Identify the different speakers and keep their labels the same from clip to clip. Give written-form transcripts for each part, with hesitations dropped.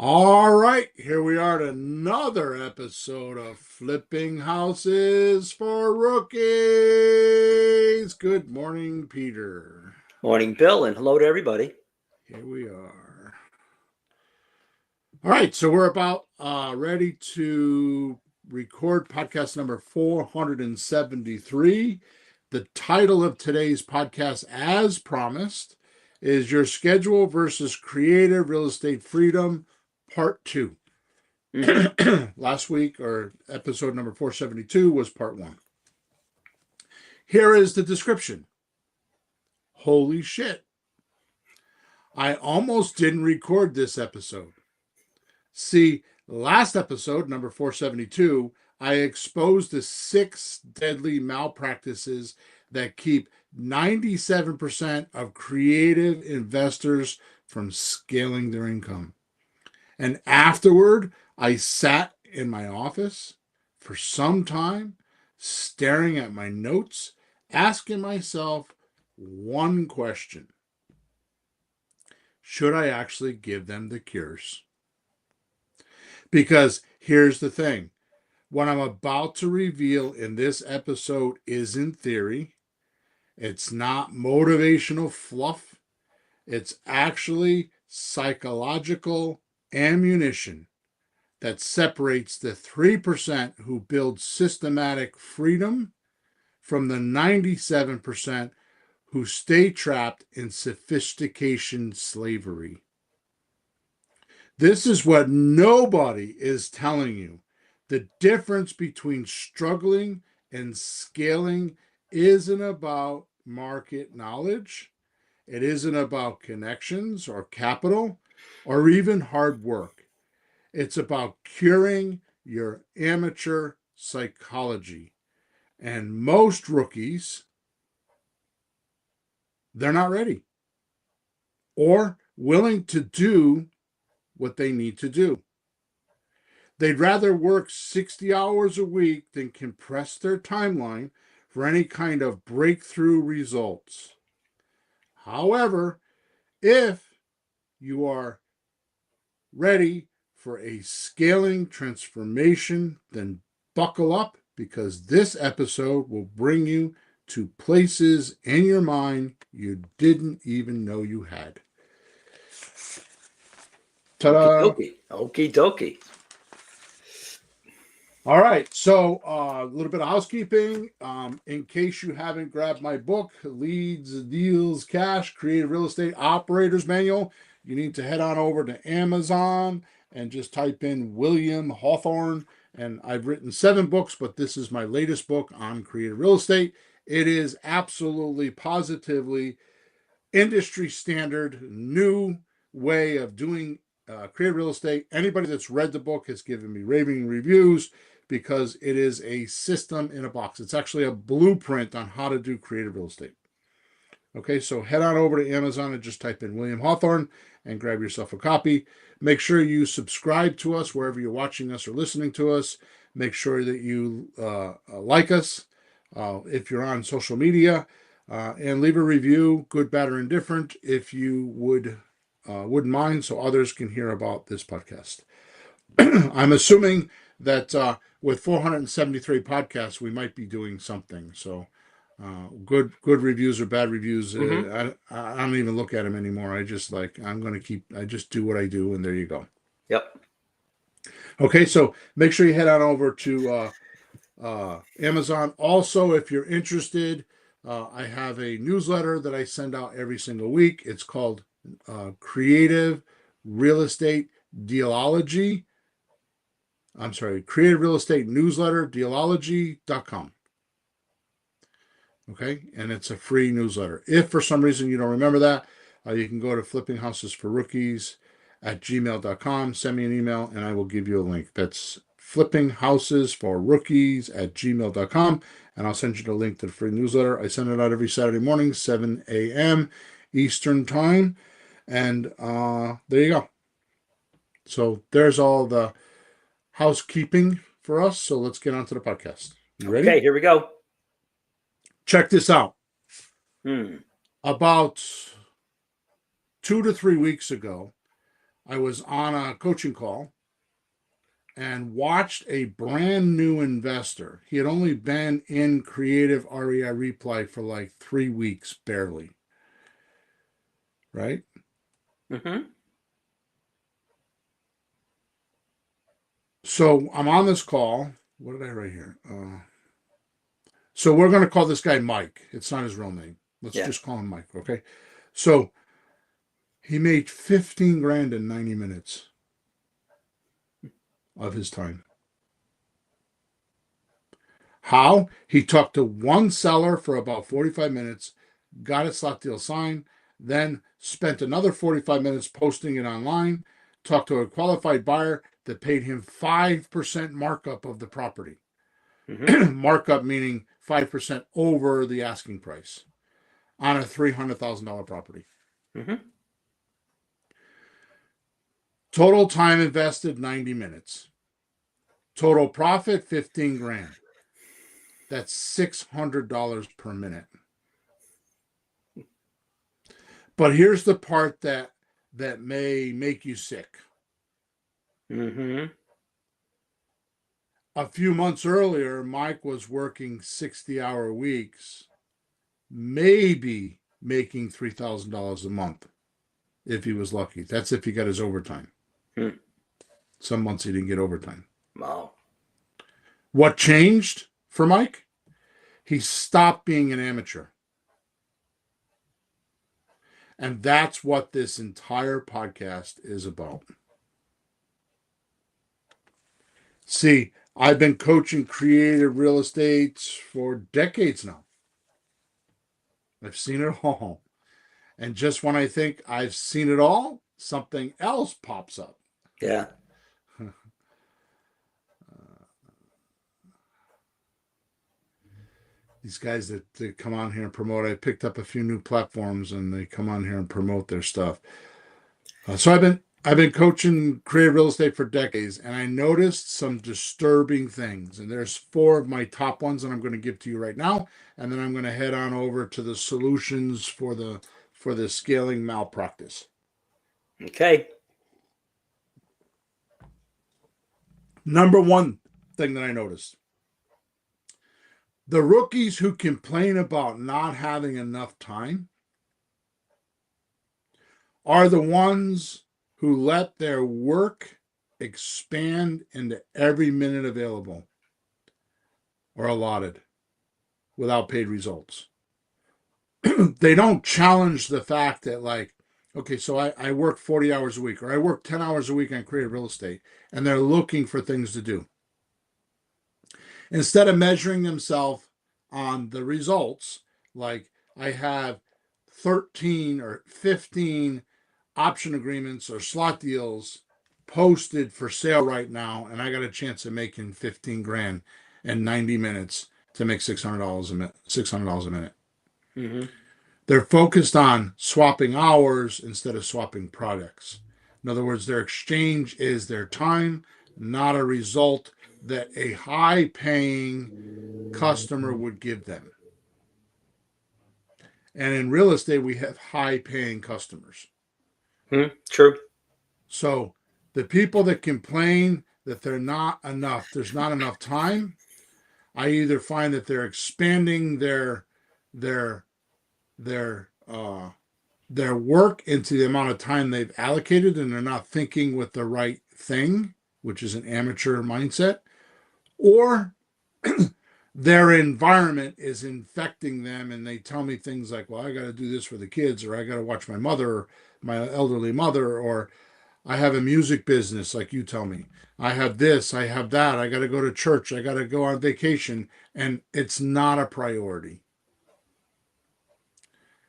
Speaker 1: All right, here we are at another episode of Flipping Houses for Rookies. Good morning, Peter.
Speaker 2: Morning, Bill, and hello to everybody.
Speaker 1: Here we are. All right, so we're about ready to record podcast number 473. The title of today's podcast, as promised, is Your Schedule versus Creative Real Estate Freedom, Part 2. Last week, or episode number 472, was part 1. Here is the description. Holy shit. I almost didn't record this episode. See, last episode, number 472, I exposed the 6 deadly malpractices that keep 97% of creative investors from scaling their income. And afterward, I sat in my office for some time, staring at my notes, asking myself one question. Should I actually give them the cures? Because here's the thing. What I'm about to reveal in this episode isn't theory. It's not motivational fluff. It's actually psychological ammunition that separates the 3% who build systematic freedom from the 97% who stay trapped in sophistication slavery. This is what nobody is telling you. The difference between struggling and scaling isn't about market knowledge. It isn't about connections or capital or even hard work. It's about curing your amateur psychology. And most rookies, they're not ready or willing to do what they need to do. They'd rather work 60 hours a week than compress their timeline for any kind of breakthrough results. However, if you are ready for a scaling transformation, then buckle up, because this episode will bring you to places in your mind you didn't even know you had. Ta-da!
Speaker 2: Okie dokie.
Speaker 1: All right, so a little bit of housekeeping. In case you haven't grabbed my book, Leads, Deals, Cash, Creative Real Estate Operators Manual, you need to head on over to Amazon and just type in William Hawthorne. And I've written 7 books, but this is my latest book on creative real estate. It is absolutely, positively industry standard, new way of doing creative real estate. Anybody that's read the book has given me raving reviews because it is a system in a box. It's actually a blueprint on how to do creative real estate. Okay, so head on over to Amazon and just type in William Hawthorne and grab yourself a copy. Make sure you subscribe to us wherever you're watching us or listening to us. Make sure that you like us if you're on social media, and leave a review, good, bad, or indifferent, if you wouldn't mind, so others can hear about this podcast. I'm assuming that with 473 podcasts, we might be doing something. So good reviews or bad reviews, I don't even look at them anymore. I just I just do what I do, and there you go.
Speaker 2: Yep.
Speaker 1: Okay, so make sure you head on over to Amazon. Also, if you're interested, I have a newsletter that I send out every single week. It's called Creative Real Estate Dealology. Creative Real Estate Newsletter, dealology.com. Okay, and it's a free newsletter. If for some reason you don't remember that, you can go to flippinghousesforrookies@gmail.com. Send me an email and I will give you a link. That's flippinghousesforrookies@gmail.com, and I'll send you the link to the free newsletter. I send it out every Saturday morning, 7 a.m. Eastern Time, and there you go. So there's all the housekeeping for us. So let's get on to the podcast. You ready?
Speaker 2: Okay, here we go.
Speaker 1: Check this out. About 2 to 3 weeks ago, I was on a coaching call and watched a brand new investor. He had only been in creative REI Reply for like 3 weeks, barely. Right?
Speaker 2: Mm-hmm.
Speaker 1: So I'm on this call. What did I write here? So we're going to call this guy Mike. It's not his real name. Let's
Speaker 2: Yeah.
Speaker 1: just call him Mike. Okay. So he made 15 grand in 90 minutes of his time. How? He talked to one seller for about 45 minutes, got a slot deal signed, then spent another 45 minutes posting it online, talked to a qualified buyer that paid him 5% markup of the property.
Speaker 2: Mm-hmm.
Speaker 1: Markup meaning 5% over the asking price on a $300,000 property.
Speaker 2: Mm-hmm.
Speaker 1: Total time invested 90 minutes. Total profit 15 grand. That's $600 per minute. But here's the part that may make you sick.
Speaker 2: Mm-hmm.
Speaker 1: A few months earlier, Mike was working 60-hour weeks, maybe making $3,000 a month if he was lucky. That's if he got his overtime.
Speaker 2: Hmm.
Speaker 1: Some months he didn't get overtime.
Speaker 2: Wow.
Speaker 1: What changed for Mike? He stopped being an amateur. And that's what this entire podcast is about. See, I've been coaching creative real estate for decades now. I've seen it all. And just when I think I've seen it all, something else pops up.
Speaker 2: Yeah.
Speaker 1: These guys that come on here and promote, I picked up a few new platforms and they come on here and promote their stuff. So I've been coaching creative real estate for decades, and I noticed some disturbing things. And there's 4 of my top ones that I'm going to give to you right now, and then I'm going to head on over to the solutions for the scaling malpractice.
Speaker 2: Okay.
Speaker 1: Number one thing that I noticed: the rookies who complain about not having enough time are the ones who let their work expand into every minute available or allotted without paid results. They don't challenge the fact that, like, okay, so I work 40 hours a week, or I work 10 hours a week on creative real estate, and they're looking for things to do. Instead of measuring themselves on the results, like I have 13 or 15 option agreements or slot deals posted for sale right now, and I got a chance of making 15 grand in 90 minutes to make $600 a minute. $600 a minute.
Speaker 2: Mm-hmm.
Speaker 1: They're focused on swapping hours instead of swapping products. In other words, their exchange is their time, not a result that a high-paying customer would give them. And in real estate, we have high-paying customers.
Speaker 2: True.
Speaker 1: So the people that complain that there's not enough time, I either find that they're expanding their their work into the amount of time they've allocated, and they're not thinking with the right thing, which is an amateur mindset, or their environment is infecting them, and they tell me things like, well, I got to do this for the kids, or I got to watch my mother, or my elderly mother, or I have a music business, like you tell me. I have this, I have that, I got to go to church, I got to go on vacation, and it's not a priority.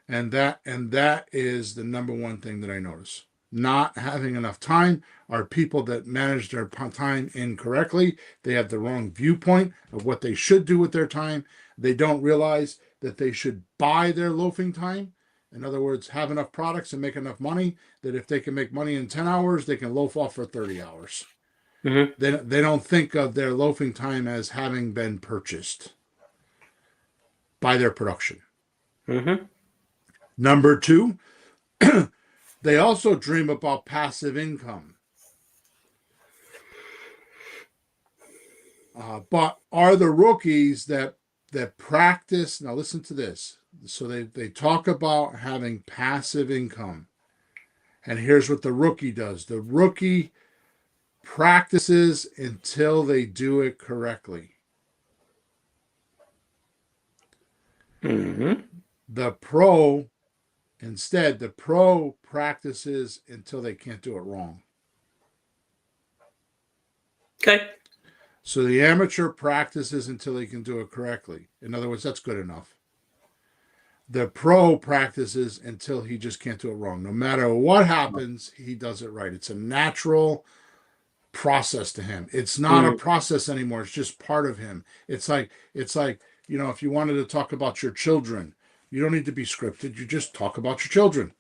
Speaker 1: And that is the number one thing that I notice. Not having enough time are people that manage their time incorrectly. They have the wrong viewpoint of what they should do with their time. They don't realize that they should buy their loafing time. In other words, have enough products and make enough money that if they can make money in 10 hours, they can loaf off for 30 hours.
Speaker 2: Mm-hmm.
Speaker 1: They don't think of their loafing time as having been purchased by their production.
Speaker 2: Mm-hmm.
Speaker 1: Number 2, They also dream about passive income. But are the rookies that practice, now listen to this. So they talk about having passive income. And here's what the rookie does. The rookie practices until they do it correctly.
Speaker 2: Mm-hmm.
Speaker 1: The pro, instead, the pro practices until they can't do it wrong.
Speaker 2: Okay.
Speaker 1: So the amateur practices until he can do it correctly. In other words, that's good enough. The pro practices until he just can't do it wrong. No matter what happens, he does it right. It's a natural process to him. It's not a
Speaker 2: Mm-hmm.
Speaker 1: process anymore. It's just part of him. It's like if you wanted to talk about your children, you don't need to be scripted. You just talk about your children,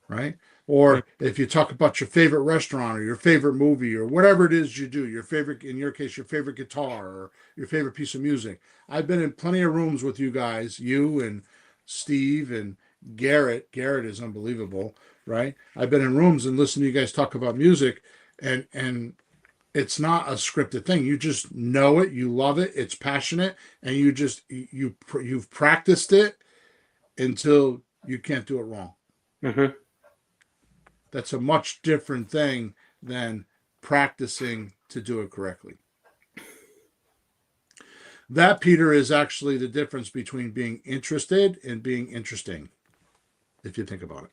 Speaker 1: right? Or if you talk about your favorite restaurant or your favorite movie or whatever it is you do, your favorite, in your case, your favorite guitar or your favorite piece of music. I've been in plenty of rooms with you guys, you and Steve and Garrett. Garrett is unbelievable, right? I've been in rooms and listened to you guys talk about music, and it's not a scripted thing. You just know it, you love it, it's passionate, and you've practiced it until you can't do it wrong.
Speaker 2: Mm-hmm.
Speaker 1: That's a much different thing than practicing to do it correctly. That, Peter, is actually the difference between being interested and being interesting, if you think about it.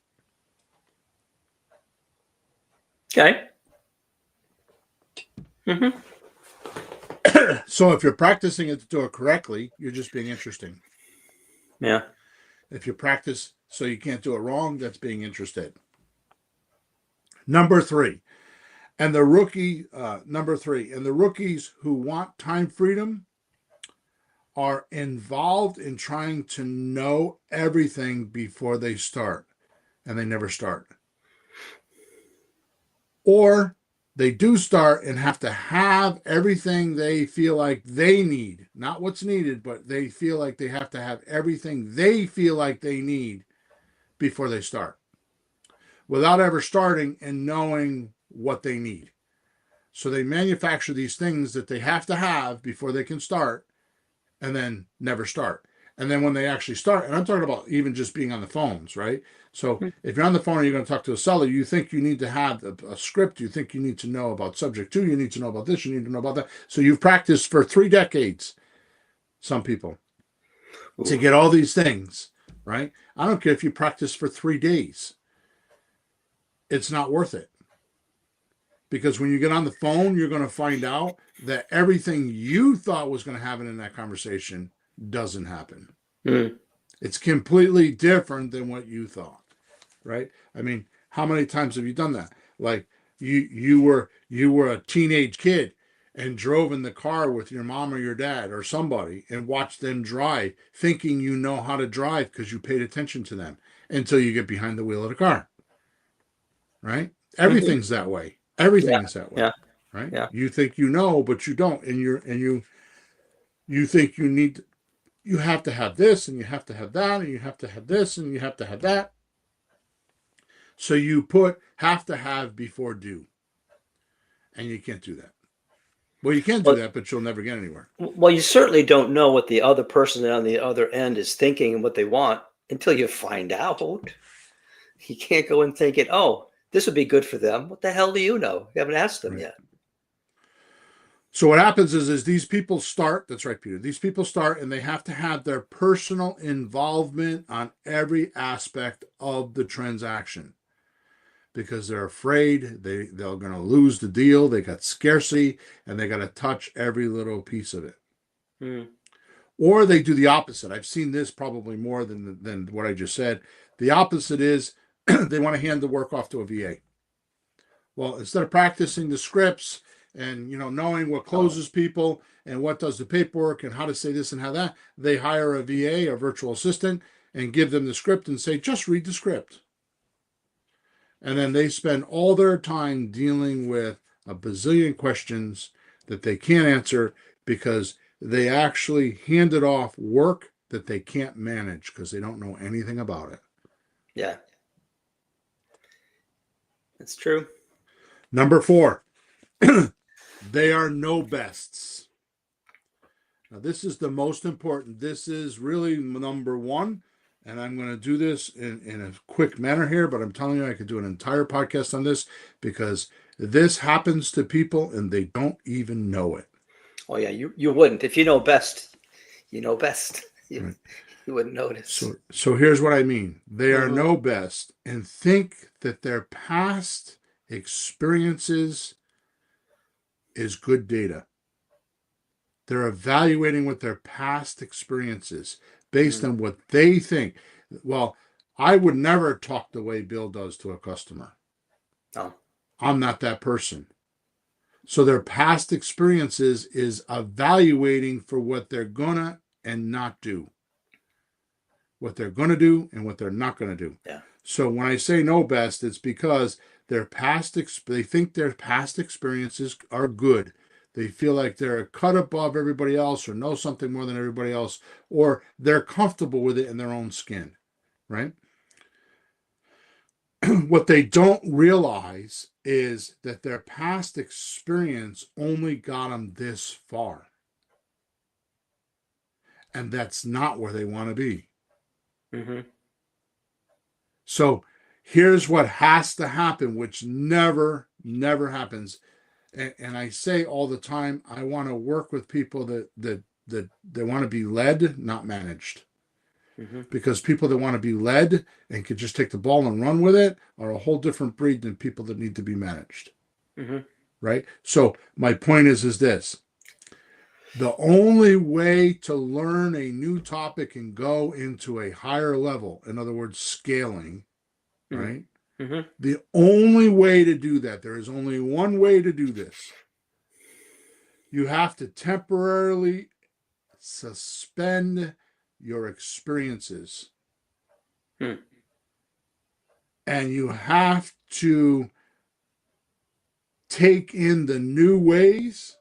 Speaker 2: Okay. Mm-hmm.
Speaker 1: So if you're practicing it to do it correctly, you're just being interesting.
Speaker 2: Yeah.
Speaker 1: If you practice so you can't do it wrong, that's being interested. Number three, and the rookies who want time freedom are involved in trying to know everything before they start, and they never start. Or they do start and have to have everything they feel like they need, not what's needed, but they feel like they have to have everything they feel like they need before they start, without ever starting and knowing what they need. So they manufacture these things that they have to have before they can start, and then never start. And then when they actually start, and I'm talking about even just being on the phones, right? So if you're on the phone and you're going to talk to a seller, you think you need to have a script. You think you need to know about subject to. You need to know about this. You need to know about that. So you've practiced for 3 decades, some people, to get all these things, right? I don't care if you practice for 3 days. It's not worth it. Because when you get on the phone, you're going to find out that everything you thought was going to happen in that conversation doesn't happen.
Speaker 2: Mm.
Speaker 1: It's completely different than what you thought, right? I mean, how many times have you done that? Like you were a teenage kid and drove in the car with your mom or your dad or somebody and watched them drive, thinking you know how to drive because you paid attention to them, until you get behind the wheel of the car, right?
Speaker 2: Mm-hmm.
Speaker 1: Everything's that way. Everything is that way,
Speaker 2: Yeah.
Speaker 1: right?
Speaker 2: Yeah.
Speaker 1: You think you know, but you don't, and you think you have to have this, and you have to have that, and you have to have this, and you have to have that. So you put have to have before do, and you can't do that. Well, you can do
Speaker 2: Well,
Speaker 1: that, but you'll never get anywhere.
Speaker 2: well, you certainly don't know what the other person on the other end is thinking and what they want until you find out. You can't go in thinking, "Oh, this would be good for them." What the hell do you know? You haven't asked them
Speaker 1: Right.
Speaker 2: yet.
Speaker 1: So what happens is these people start. That's right, Peter. These people start, and they have to have their personal involvement on every aspect of the transaction, because they're afraid they're going to lose the deal. They got scarcity, and they got to touch every little piece of it.
Speaker 2: Mm.
Speaker 1: Or they do the opposite. I've seen this probably more than what I just said. The opposite is they want to hand the work off to a VA. Well, instead of practicing the scripts and knowing what
Speaker 2: Oh,
Speaker 1: closes people and what does the paperwork and how to say this and how that, they hire a VA, a virtual assistant, and give them the script and say, just read the script. And then they spend all their time dealing with a bazillion questions that they can't answer because they actually handed off work that they can't manage because they don't know anything about it.
Speaker 2: yeah. That's true.
Speaker 1: Number 4, they are no bests. Now, this is the most important. This is really number 1. And I'm going to do this in a quick manner here, but I'm telling you, I could do an entire podcast on this because this happens to people and they don't even know it.
Speaker 2: Oh yeah, you wouldn't. If you know best, you know best.
Speaker 1: Right.
Speaker 2: You wouldn't notice.
Speaker 1: So here's what I mean. They are no best and think that their past experiences is good data. They're evaluating with their past experiences based on what they think. Well, I would never talk the way Bill does to a customer.
Speaker 2: No.
Speaker 1: I'm not that person. So their past experiences is evaluating for what they're gonna and not do. What they're gonna do and what they're not gonna do.
Speaker 2: Yeah.
Speaker 1: So when I say no best, it's because they think their past experiences are good. They feel like they're a cut above everybody else or know something more than everybody else, or they're comfortable with it in their own skin, right? What they don't realize is that their past experience only got them this far. And that's not where they want to be. So here's what has to happen, which never happens. And I say all the time, I want to work with people that want to be led, not managed. Because people that want to be led and could just take the ball and run with it are a whole different breed than people that need to be managed. Right? So my point is this. The only way to learn a new topic and go into a higher level, in other words, scaling, right? The only way to do that, there is only one way to do this. You have to temporarily suspend your experiences. And you have to take in the new ways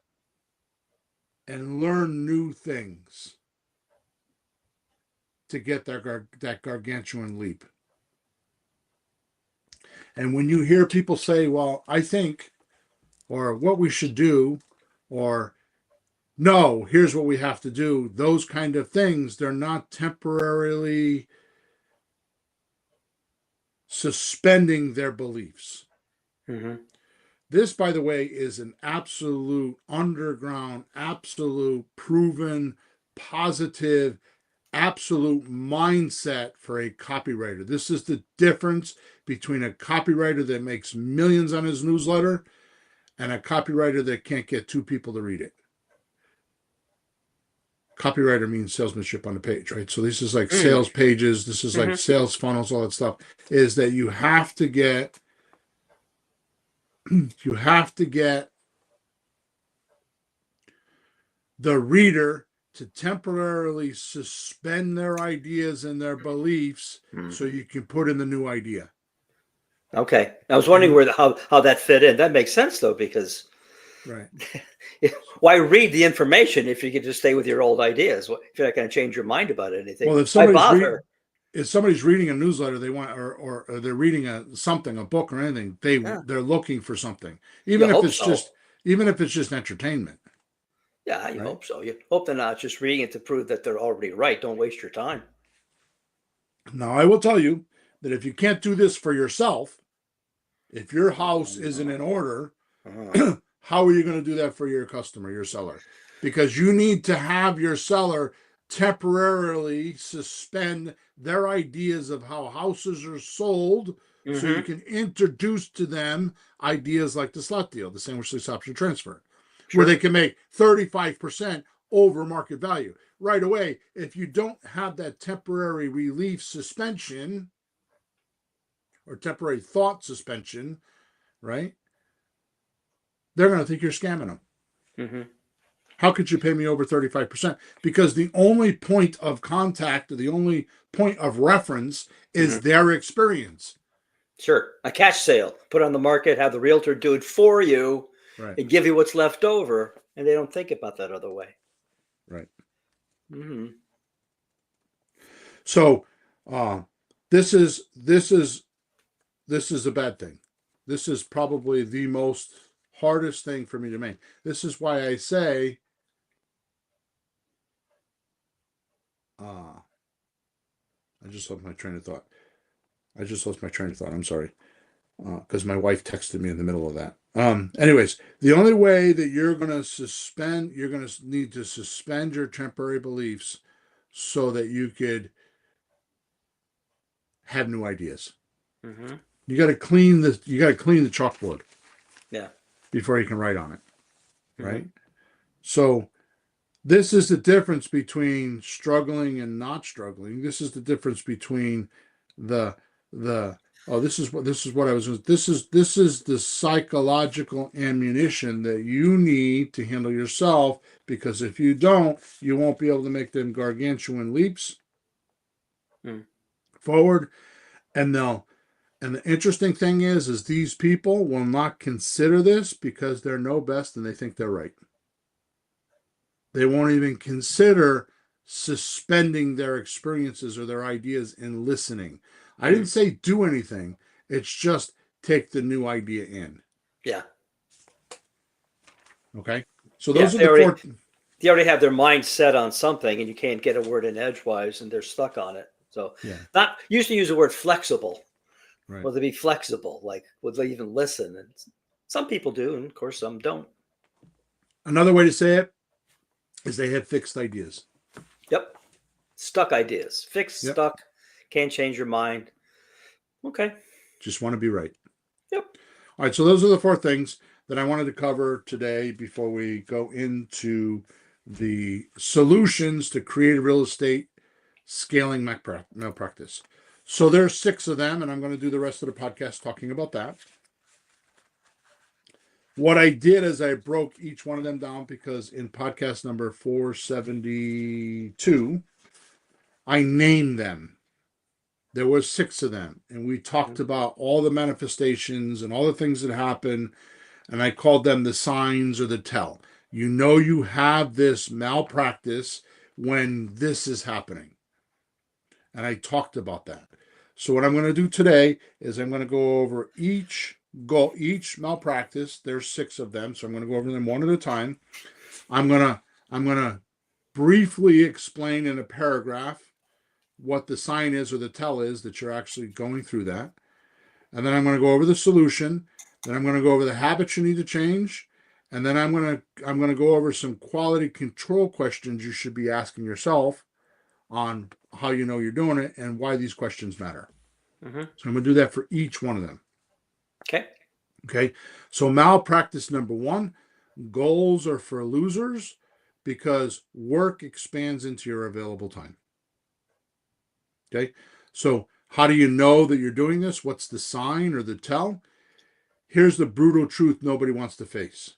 Speaker 1: and learn new things to get that gargantuan leap. And when you hear people say, well, I think, or what we should do, or no, here's what we have to do, those kind of things, they're not temporarily suspending their beliefs. This, by the way, is an absolute underground, absolute proven, positive, absolute mindset for a copywriter. This is the difference between a copywriter that makes millions on his newsletter and a copywriter that can't get 2 people to read it. Copywriter means salesmanship on the page, right? So this is like sales pages. This is like sales funnels, all that stuff. Is that you have to get the reader to temporarily suspend their ideas and their beliefs so you can put in the new idea.
Speaker 2: Okay. I was wondering how that fit in. That makes sense, though, because
Speaker 1: right.
Speaker 2: Why read the information if you could just stay with your old ideas? If you're not going to change your mind about anything.
Speaker 1: Well, if somebody's reading a newsletter, they want, or they're reading a book or anything, they're looking for something, even if it's just entertainment.
Speaker 2: Yeah, you hope so. You hope they're not just reading it to prove that they're already right. Don't waste your time.
Speaker 1: Now, I will tell you that if you can't do this for yourself, if your house isn't in order, how are you going to do that for your customer, your seller? Because you need to have your seller temporarily suspend their ideas of how houses are sold so you can introduce to them ideas like the slut deal, the sandwich lease option transfer, where they can make 35% over market value right away. If you don't have that temporary relief suspension or temporary thought suspension, right, they're going to think you're scamming them. How could you pay me over 35%? Because the only point of contact, or the only point of reference is their experience.
Speaker 2: Sure. A cash sale, put on the market, have the realtor do it for you, and give you what's left over. And they don't think about that other way.
Speaker 1: Right.
Speaker 2: So
Speaker 1: this is a bad thing. This is probably the most hardest thing for me to make. This is why I say, I just lost my train of thought. I'm sorry. Because my wife texted me in the middle of that. Anyways, the only way that you're going to need to suspend your temporary beliefs so that you could have new ideas.
Speaker 2: Mm-hmm.
Speaker 1: You got to clean the chalkboard.
Speaker 2: Yeah.
Speaker 1: Before you can write on it. Right?
Speaker 2: Mm-hmm.
Speaker 1: So this is the difference between struggling and not struggling. This is the difference between the this is what I was this is the psychological ammunition that you need to handle yourself, because if you don't, you won't be able to make them gargantuan leaps forward. And the interesting thing is these people will not consider this because they're know best and they think they're right. They won't even consider suspending their experiences or their ideas and listening. I didn't say do anything. It's just take the new idea in.
Speaker 2: Yeah.
Speaker 1: Okay. So those are the four.
Speaker 2: They already have their mind set on something, and you can't get a word in edgewise, and they're stuck on it. So not used to use the word flexible.
Speaker 1: Right.
Speaker 2: Will they be flexible? Like, would they even listen? And some people do, and of course some don't.
Speaker 1: Another way to say it is they have fixed ideas.
Speaker 2: Yep. Stuck ideas. Fixed, stuck, can't change your mind. Okay.
Speaker 1: Just want to be right.
Speaker 2: Yep.
Speaker 1: All right, so those are the four things that I wanted to cover today before we go into the solutions to create real estate scaling malpractice. So there's 6 of them, and I'm going to do the rest of the podcast talking about that. What I did is I broke each one of them down because in podcast number 472, I named them. There were 6 of them, and we talked about all the manifestations and all the things that happen, and I called them the signs or the tell. You know you have this malpractice when this is happening. And I talked about that. So what I'm going to do today is I'm going to go over each malpractice. There's 6 of them, so I'm going to go over them one at a time. I'm going to briefly explain in a paragraph what the sign is or the tell is that you're actually going through that. And then I'm going to go over the solution. Then I'm going to go over the habits you need to change. And then I'm going to go over some quality control questions you should be asking yourself on how you know you're doing it and why these questions matter. So I'm going to do that for each one of them. Okay. So malpractice number 1, goals are for losers because work expands into your available time. Okay. So how do you know that you're doing this? What's the sign or the tell? Here's the brutal truth nobody wants to face.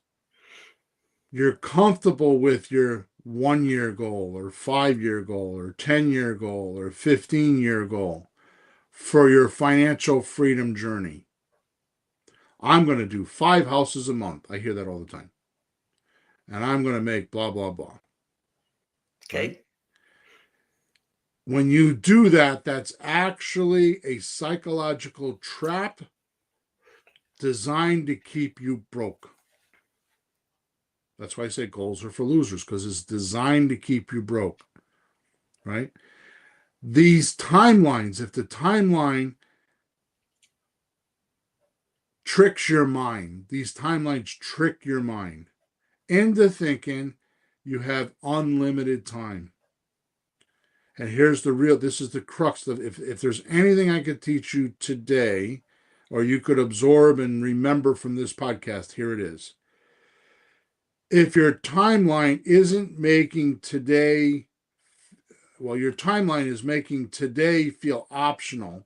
Speaker 1: You're comfortable with your 1-year goal or 5-year goal or 10-year goal or 15-year goal for your financial freedom journey. I'm going to do 5 houses a month. I hear that all the time. And I'm going to make blah, blah, blah.
Speaker 2: Okay.
Speaker 1: Right? When you do that, that's actually a psychological trap designed to keep you broke. That's why I say goals are for losers, because it's designed to keep you broke, right? These timelines, if the timeline tricks your mind, these timelines trick your mind into thinking you have unlimited time. And here's this is the crux of, if there's anything I could teach you today, or you could absorb and remember from this podcast, here it is. If your timeline isn't making today, your timeline is making today feel optional,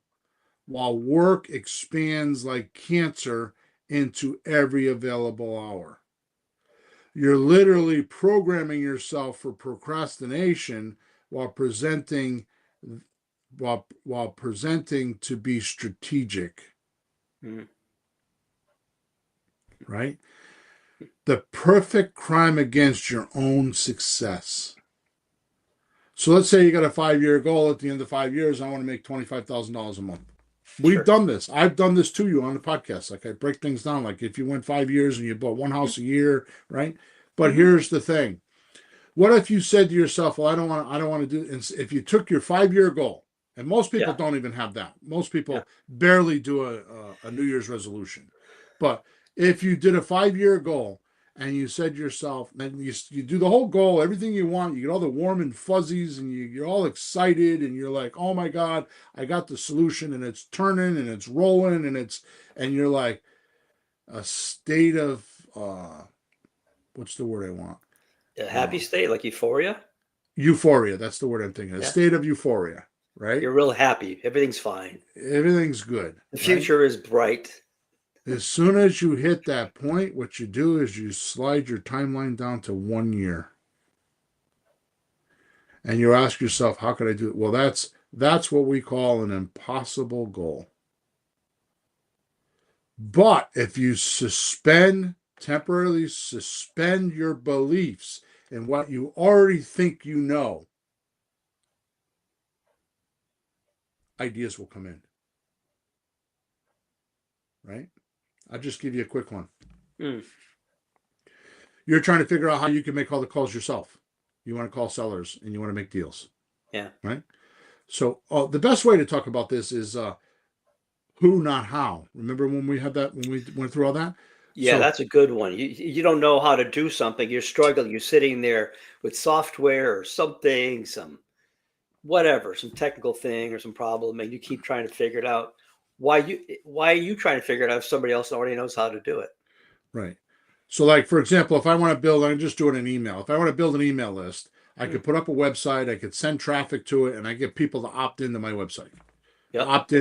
Speaker 1: while work expands like cancer into every available hour. You're literally programming yourself for procrastination while presenting to be strategic. Right? The perfect crime against your own success. So let's say you got a 5-year goal. At the end of 5 years, I want to make $25,000 a month. We've
Speaker 2: Sure.
Speaker 1: done this. I've done this to you on the podcast. Like I break things down. Like if you went 5 years and you bought one house a year, right? But
Speaker 2: Mm-hmm.
Speaker 1: here's the thing. What if you said to yourself, well, I don't want to do, if you took your 5 year goal, and most people
Speaker 2: Yeah.
Speaker 1: don't even have that. Most
Speaker 2: Yeah.
Speaker 1: people barely do a New Year's resolution. But if you did a 5 year goal and you said to yourself, then you do the whole goal, everything you want, you get all the warm and fuzzies and you're all excited and you're like, oh my God, I got the solution and it's turning and it's rolling and you're like a state of, what's the word I want?
Speaker 2: A
Speaker 1: Uh,
Speaker 2: happy state, like euphoria.
Speaker 1: Euphoria. That's the word I'm thinking. A
Speaker 2: Yeah.
Speaker 1: state of euphoria, right?
Speaker 2: You're real happy. Everything's fine.
Speaker 1: Everything's good,
Speaker 2: The
Speaker 1: right?
Speaker 2: future is bright.
Speaker 1: As soon as you hit that point, what you do is you slide your timeline down to 1 year. And you ask yourself, how could I do it? Well, that's what we call an impossible goal. But if you temporarily suspend your beliefs in what you already think you know, ideas will come in. Right? I'll just give you a quick one.
Speaker 2: Mm.
Speaker 1: You're trying to figure out how you can make all the calls yourself. You want to call sellers and you want to make deals.
Speaker 2: Yeah.
Speaker 1: Right? So the best way to talk about this is who, not how. Remember when we went through all that?
Speaker 2: Yeah,
Speaker 1: So
Speaker 2: that's a good one. You don't know how to do something. You're struggling. You're sitting there with software or something, some whatever, some technical thing or some problem, and you keep trying to figure it out. Why are you trying to figure it out if somebody else already knows how to do it?
Speaker 1: right. So like for example, if I want to build, I'm just doing an email. If I want to build an email list, I
Speaker 2: Mm.
Speaker 1: could put up a website, I could send traffic to it, and I get people to opt into my website.
Speaker 2: Yep.
Speaker 1: Opt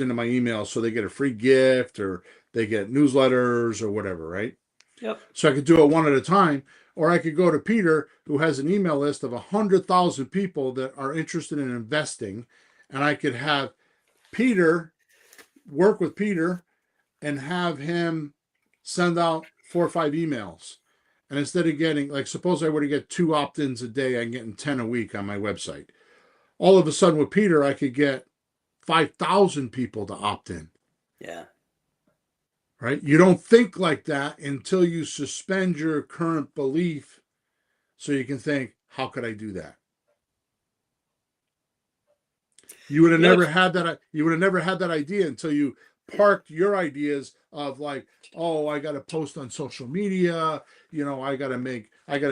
Speaker 1: into my email so they get a free gift or they get newsletters or whatever, right?
Speaker 2: Yep.
Speaker 1: So I could do it one at a time, or I could go to Peter, who has an email list of 100,000 people that are interested in investing, and I could have Peter work with Peter and have him send out 4 or 5 emails. And instead of getting, like, suppose I were to get 2 opt-ins a day, I'm getting 10 a week on my website. All of a sudden with Peter, I could get 5,000 people to opt in.
Speaker 2: Yeah.
Speaker 1: Right? You don't think like that until you suspend your current belief so you can think, how could I do that? You would have
Speaker 2: You know,
Speaker 1: never had that you would have never had that idea until you parked your ideas of like, oh, I got to post on social media, I got to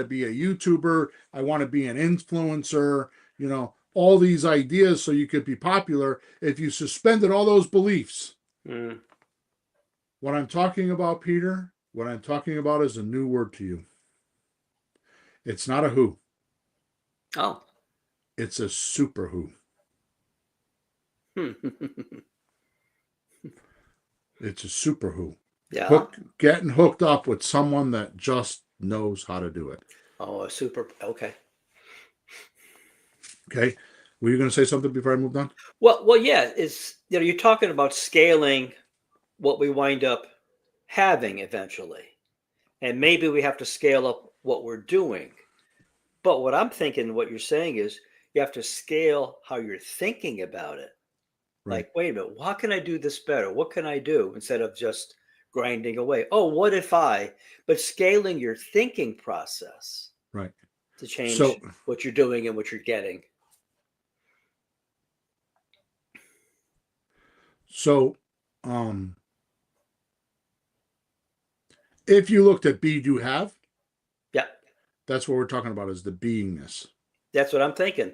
Speaker 1: be a YouTuber, I want to be an influencer, all these ideas so you could be popular. If you suspended all those beliefs,
Speaker 2: mm.
Speaker 1: what I'm talking about, Peter, what I'm talking about is a new word to you. It's not a who.
Speaker 2: Oh.
Speaker 1: It's a super who. It's a super who.
Speaker 2: Yeah.
Speaker 1: Getting hooked up with someone that just knows how to do it.
Speaker 2: Oh, a super. Okay.
Speaker 1: Okay. Were you going to say something before I moved on?
Speaker 2: Well, yeah. You're talking about scaling what we wind up having eventually, and maybe we have to scale up what we're doing. But what I'm thinking, what you're saying is, you have to scale how you're thinking about it.
Speaker 1: Right.
Speaker 2: Like, wait a minute, how can I do this better? What can I do instead of just grinding away? Oh, what if I? But scaling your thinking process
Speaker 1: Right.
Speaker 2: to change
Speaker 1: So,
Speaker 2: what you're doing and what you're getting.
Speaker 1: so, if you looked at be, do, have,
Speaker 2: Yeah,
Speaker 1: that's what we're talking about is the beingness.
Speaker 2: that's what I'm thinking.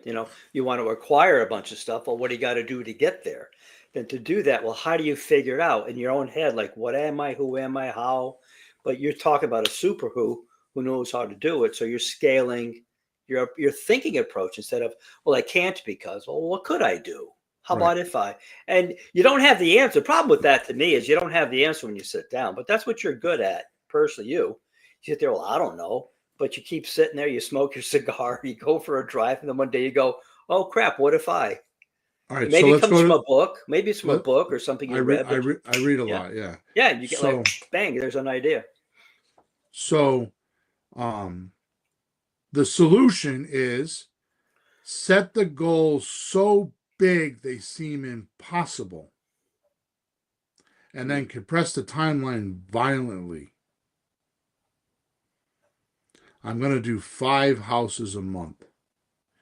Speaker 2: You want to acquire a bunch of stuff. Well, what do you got to do to get there? Then to do that, well, how do you figure it out in your own head? Like, what am I? Who am I? How? But you're talking about a super who knows how to do it. So you're scaling your thinking approach instead of, well, I can't because, well, what could I do? How
Speaker 1: Right.
Speaker 2: about if I? And you don't have the answer. The problem with that to me is you don't have the answer when you sit down. But that's what you're good at, personally. You sit there. Well, I don't know. But you keep sitting there. You smoke your cigar. You go for a drive, and then one day you go, "Oh crap! What if I?"
Speaker 1: All right. So
Speaker 2: Maybe it
Speaker 1: let's
Speaker 2: comes from
Speaker 1: go
Speaker 2: a book. Maybe it's from a
Speaker 1: let
Speaker 2: book or something you read. But
Speaker 1: I read a
Speaker 2: yeah,
Speaker 1: lot. Yeah.
Speaker 2: yeah, you get
Speaker 1: So,
Speaker 2: like bang. There's an idea.
Speaker 1: so, um, the solution is set the goals so big they seem impossible. and then compress the timeline violently. I'm going to do 5 houses a month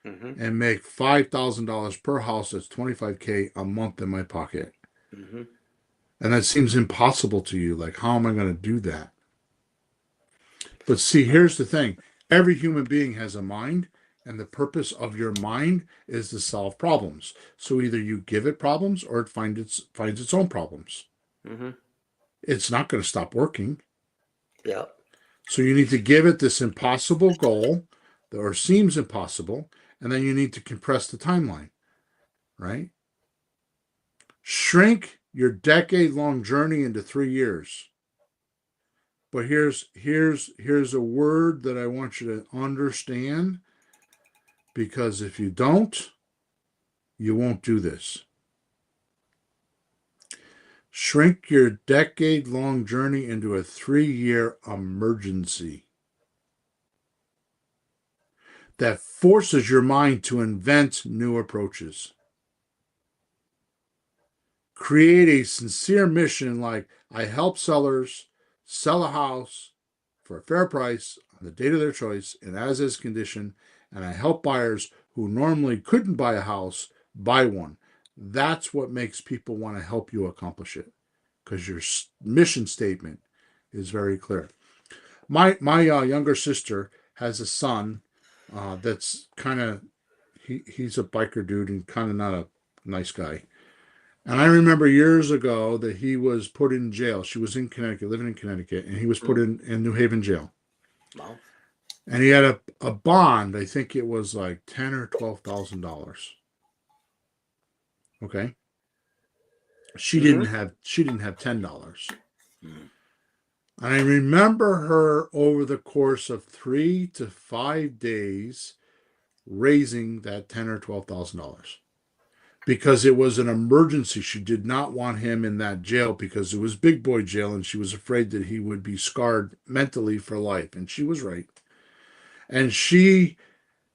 Speaker 2: Mm-hmm.
Speaker 1: and make $5,000 per house. That's $25K a month in my pocket.
Speaker 2: Mm-hmm.
Speaker 1: And that seems impossible to you. Like, how am I going to do that? But see, here's the thing. Every human being has a mind, and the purpose of your mind is to solve problems. So either you give it problems or it finds its own problems.
Speaker 2: Mm-hmm.
Speaker 1: It's not going to stop working.
Speaker 2: Yeah.
Speaker 1: So you need to give it this impossible goal, or seems impossible, and then you need to compress the timeline, right? Shrink your decade-long journey into 3 years. But here's a word that I want you to understand, because if you don't, you won't do this. Shrink your decade-long journey into a 3-year emergency that forces your mind to invent new approaches. Create a sincere mission like, I help sellers sell a house for a fair price on the date of their choice and as is condition, and I help buyers who normally couldn't buy a house buy one. That's what makes people want to help you accomplish it, because your mission statement is very clear. My younger sister has a son that's kind of he's a biker dude and kind of not a nice guy. And I remember years ago that he was put in jail. She was in Connecticut, living in Connecticut, and he was put in New Haven jail.
Speaker 2: Wow.
Speaker 1: And he had a bond. I think it was like $10,000 or $12,000. Okay,
Speaker 2: Mm-hmm.
Speaker 1: she didn't have $10.
Speaker 2: Mm-hmm.
Speaker 1: And I remember her over the course of 3 to 5 days raising that $10,000 or $12,000, because it was an emergency. She did not want him in that jail because it was big boy jail, and she was afraid that he would be scarred mentally for life. And she was right. And she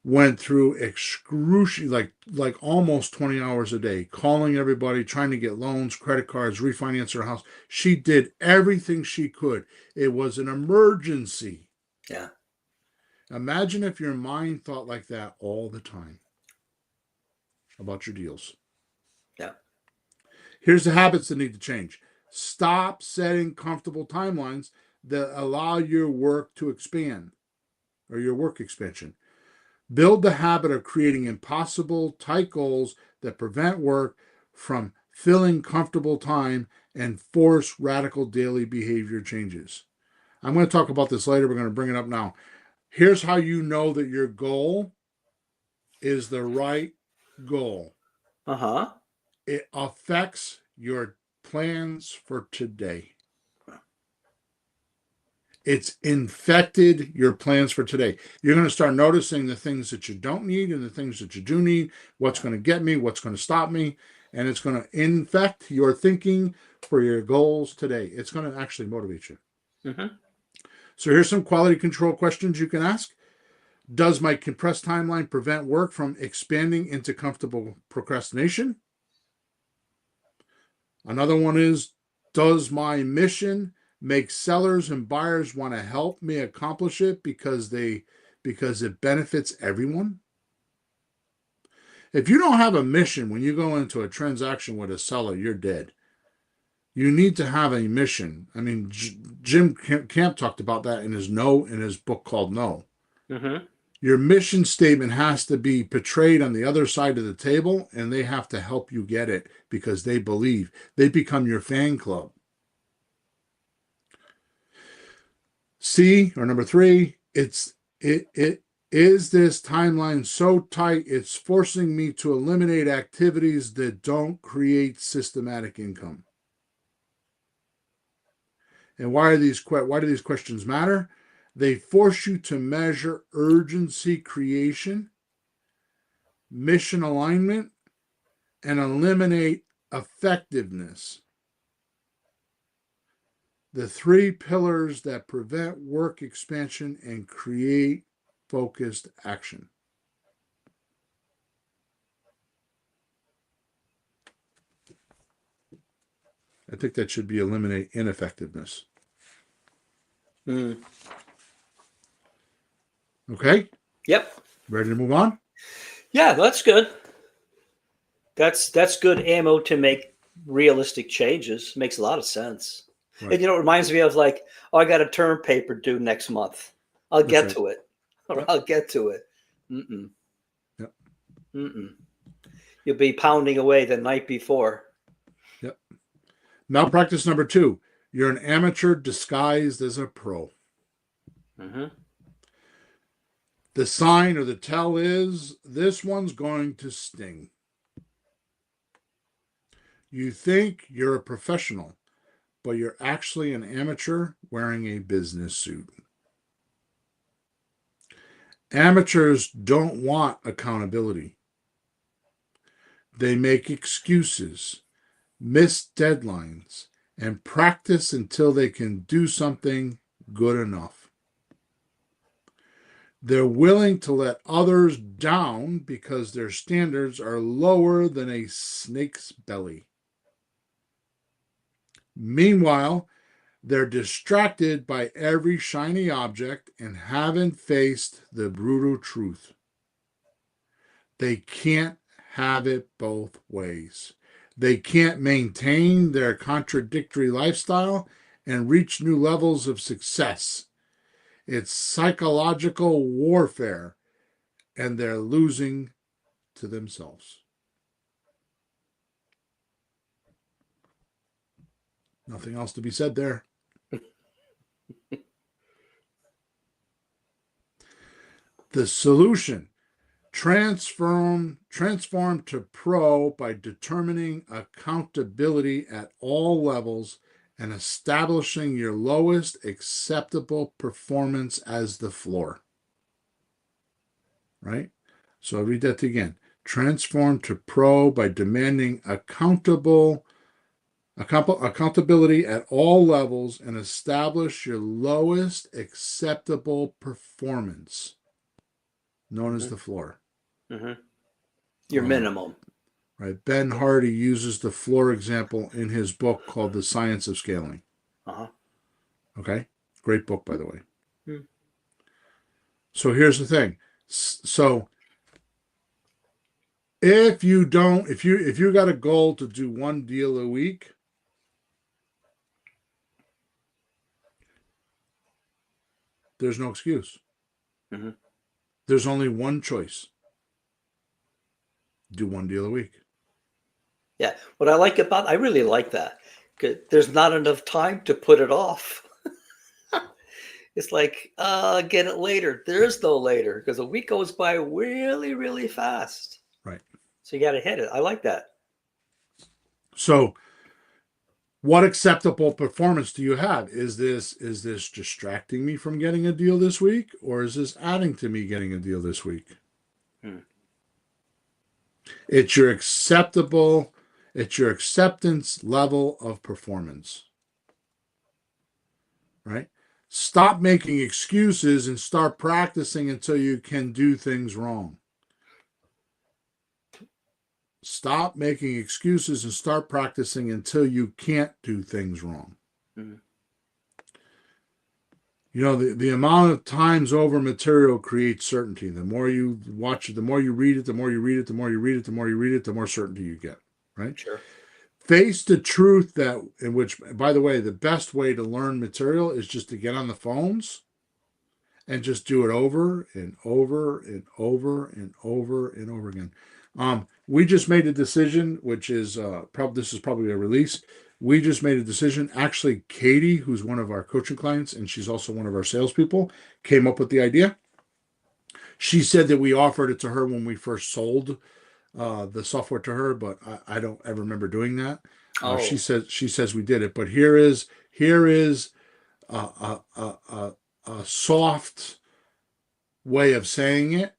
Speaker 1: went through excruciating, like almost 20 hours a day, calling everybody, trying to get loans, credit cards, refinance her house. She did everything she could. It was an emergency.
Speaker 2: Yeah.
Speaker 1: Imagine if your mind thought like that all the time about your deals.
Speaker 2: Yeah.
Speaker 1: Here's the habits that need to change. Stop setting comfortable timelines that allow your work to expand, or your work expansion. Build the habit of creating impossible, tight goals that prevent work from filling comfortable time and force radical daily behavior changes. I'm going to talk about this later. We're going to bring it up now. Here's how you know that your goal is the right goal.
Speaker 2: Uh-huh.
Speaker 1: It affects your plans for today. It's infected your plans for today. You're going to start noticing the things that you don't need and the things that you do need, what's going to get me, what's going to stop me, and it's going to infect your thinking for your goals today. It's going to actually motivate you.
Speaker 2: Mm-hmm.
Speaker 1: So here's some quality control questions you can ask. Does my compressed timeline prevent work from expanding into comfortable procrastination? Another one is, does my mission make sellers and buyers want to help me accomplish it because it benefits everyone? If you don't have a mission when you go into a transaction with a seller, you're dead. You need to have a mission. I mean, Jim Camp talked about that in his book called No.
Speaker 2: Mm-hmm.
Speaker 1: Your mission statement has to be portrayed on the other side of the table, and they have to help you get it because they believe. They become your fan club. C, or number 3, it is this timeline so tight it's forcing me to eliminate activities that don't create systematic income. And why do these questions matter? They force you to measure urgency creation, mission alignment, and eliminate effectiveness. The 3 pillars that prevent work expansion and create focused action. I think that should be eliminate ineffectiveness.
Speaker 2: Mm.
Speaker 1: Okay?
Speaker 2: Yep.
Speaker 1: Ready to move on?
Speaker 2: Yeah, that's good. That's good ammo to make realistic changes. Makes a lot of sense.
Speaker 1: Right.
Speaker 2: And it reminds me of like, oh, I got a term paper due next month. I'll
Speaker 1: That's
Speaker 2: get
Speaker 1: right.
Speaker 2: to it. Or
Speaker 1: Yep.
Speaker 2: I'll get to it. Mm-mm.
Speaker 1: Yep.
Speaker 2: Mm-mm. You'll be pounding away the night before.
Speaker 1: Yep. Malpractice number 2. You're an amateur disguised as a pro.
Speaker 2: Mm-hmm.
Speaker 1: The sign or the tell is this one's going to sting. You think you're a professional, but you're actually an amateur wearing a business suit. Amateurs don't want accountability. They make excuses, miss deadlines, and practice until they can do something good enough. They're willing to let others down because their standards are lower than a snake's belly. Meanwhile, they're distracted by every shiny object and haven't faced the brutal truth. They can't have it both ways. They can't maintain their contradictory lifestyle and reach new levels of success. It's psychological warfare, and they're losing to themselves. Nothing else to be said there. The solution: transform to pro by determining accountability at all levels and establishing your lowest acceptable performance as the floor. Right? So I'll read that again. Transform to pro by demanding accountability at all levels and establish your lowest acceptable performance, known as the floor.
Speaker 2: Mm-hmm. Your minimum.
Speaker 1: Right. Ben Hardy uses the floor example in his book called The Science of Scaling.
Speaker 2: Uh-huh.
Speaker 1: Okay? Great book, by the way.
Speaker 2: Hmm.
Speaker 1: So here's the thing. So if you got a goal to do one deal a week, there's no excuse.
Speaker 2: Mm-hmm.
Speaker 1: There's only one choice. Do one deal a week.
Speaker 2: Yeah. What I really like that. 'Cause there's not enough time to put it off. It's like, get it later. There is no later because a week goes by really, really fast.
Speaker 1: Right.
Speaker 2: So you got to hit it. I like that.
Speaker 1: So what acceptable performance do you have? Is this distracting me from getting a deal this week, or is this adding to me getting a deal this week? It's your acceptance level of performance. Right? Stop making excuses and start practicing until you can do things wrong. Stop making excuses and start practicing until you can't do things wrong. Mm-hmm. You know, the amount of times over material creates certainty. The more you watch it, the more you read it, the more you read it, the more you read it, the more you read it, the more certainty you get. Right?
Speaker 2: Sure.
Speaker 1: Face the truth in which, by the way, the best way to learn material is just to get on the phones and just do it over and over and over and over and over again. We just made a decision, which is this is probably a release. We just made a decision. Actually, Katie, who's one of our coaching clients, and she's also one of our salespeople, came up with the idea. She said that we offered it to her when we first sold the software to her, but I don't ever remember doing that. She says we did it, but here is a soft way of saying it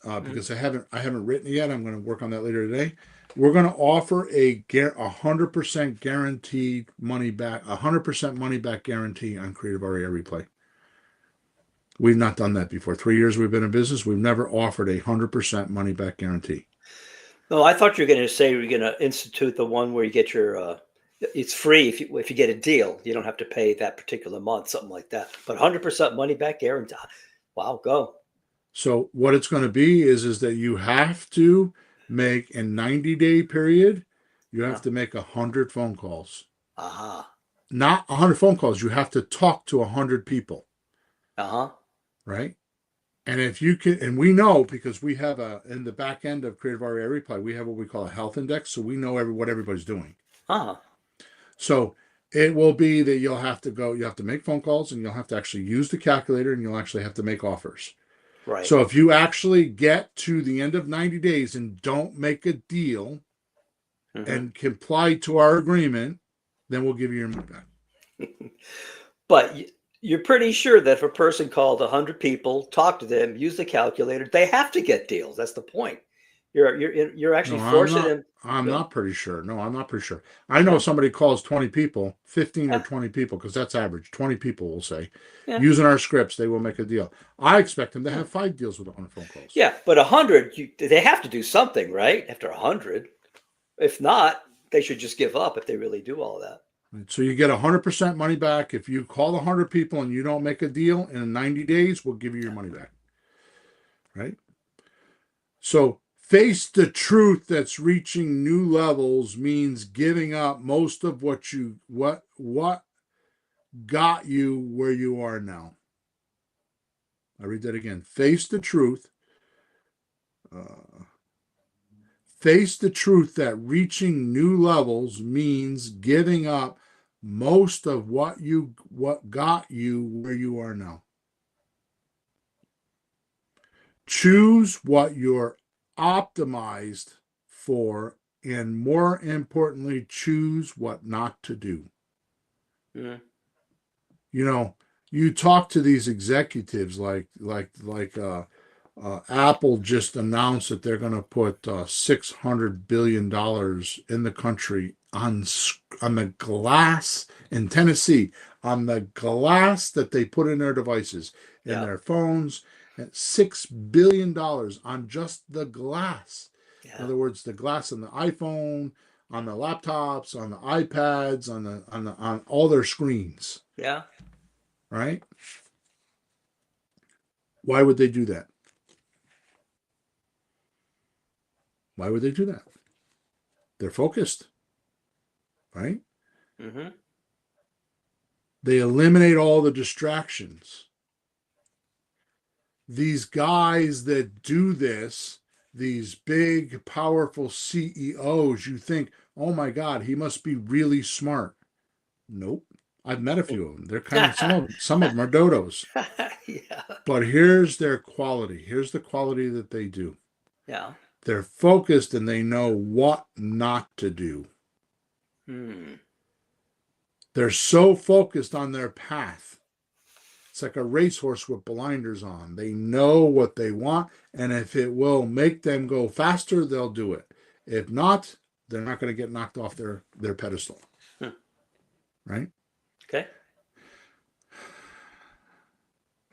Speaker 1: because I haven't written it yet. I'm going to work on that later today. We're going to offer a 100% guaranteed money back, 100% money back guarantee on Creative REI Replay. We've not done that before. 3 years we've been in business. We've never offered a 100% money back guarantee.
Speaker 2: No, I thought you were going to say you were going to institute the one where you get your It's free if you get a deal. You don't have to pay that particular month, something like that. But 100% money back guarantee. Wow, go.
Speaker 1: So what it's going to be is that you have to make in 90-day period, you
Speaker 2: Yeah.
Speaker 1: have to make 100 phone calls.
Speaker 2: Aha.
Speaker 1: Not 100 phone calls. You have to talk to 100 people,
Speaker 2: Uh-huh.
Speaker 1: right? And if you can, and we know because we have in the back end of Creative REI Reply, we have what we call a health index. So we know what everybody's doing.
Speaker 2: Uh-huh.
Speaker 1: So it will be that you have to make phone calls and you'll have to actually use the calculator and you'll actually have to make offers.
Speaker 2: Right.
Speaker 1: So if you actually get to the end of 90 days and don't make a deal and comply to our agreement, then we'll give you your money back.
Speaker 2: But you're pretty sure that if a person called 100 people, talked to them, use the calculator, they have to get deals. That's the point. You're actually
Speaker 1: No,
Speaker 2: forcing them.
Speaker 1: I'm
Speaker 2: No?
Speaker 1: not pretty sure. No, I'm not pretty sure. I know
Speaker 2: Yeah.
Speaker 1: somebody calls 20 people, 15 or
Speaker 2: Yeah.
Speaker 1: 20 people, because that's average. 20 people will say,
Speaker 2: Yeah.
Speaker 1: using our scripts, they will make a deal. I expect them to have 5 deals with 100 phone calls.
Speaker 2: Yeah, but 100, they have to do something, right? After 100. If not, they should just give up if they really do all that.
Speaker 1: So you get 100% money back. If you call 100 people and you don't make a deal in 90 days, we'll give you your money back. Right? So face the truth that's reaching new levels means giving up most of what got you where you are now. I read that again. Face the truth. Face the truth that reaching new levels means giving up most of what got you where you are now. Choose what you're optimized for, and more importantly, choose what not to do.
Speaker 2: Mm-hmm.
Speaker 1: You know, you talk to these executives like Apple just announced that they're going to put $600 billion in the country on the glass in Tennessee, on the glass that they put in their devices, in
Speaker 2: Yeah.
Speaker 1: their phones, and $6 billion on just the glass.
Speaker 2: Yeah.
Speaker 1: In other words, the glass on the iPhone, on the laptops, on the iPads, on all their screens.
Speaker 2: Yeah.
Speaker 1: Right? Why would they do that? Why would they do that? They're focused, right?
Speaker 2: Mm-hmm.
Speaker 1: They eliminate all the distractions. These guys that do this, these big, powerful CEOs, you think, oh my God, he must be really smart. Nope. I've met a few of them. They're kind of some of them are dodos.
Speaker 2: Yeah.
Speaker 1: But here's their quality. Here's the quality that they do.
Speaker 2: Yeah.
Speaker 1: They're focused and they know what not to do. They're so focused on their path. It's like a racehorse with blinders on. They know what they want, and if it will make them go faster, they'll do it. If not, they're not going to get knocked off their pedestal. Right?
Speaker 2: Okay.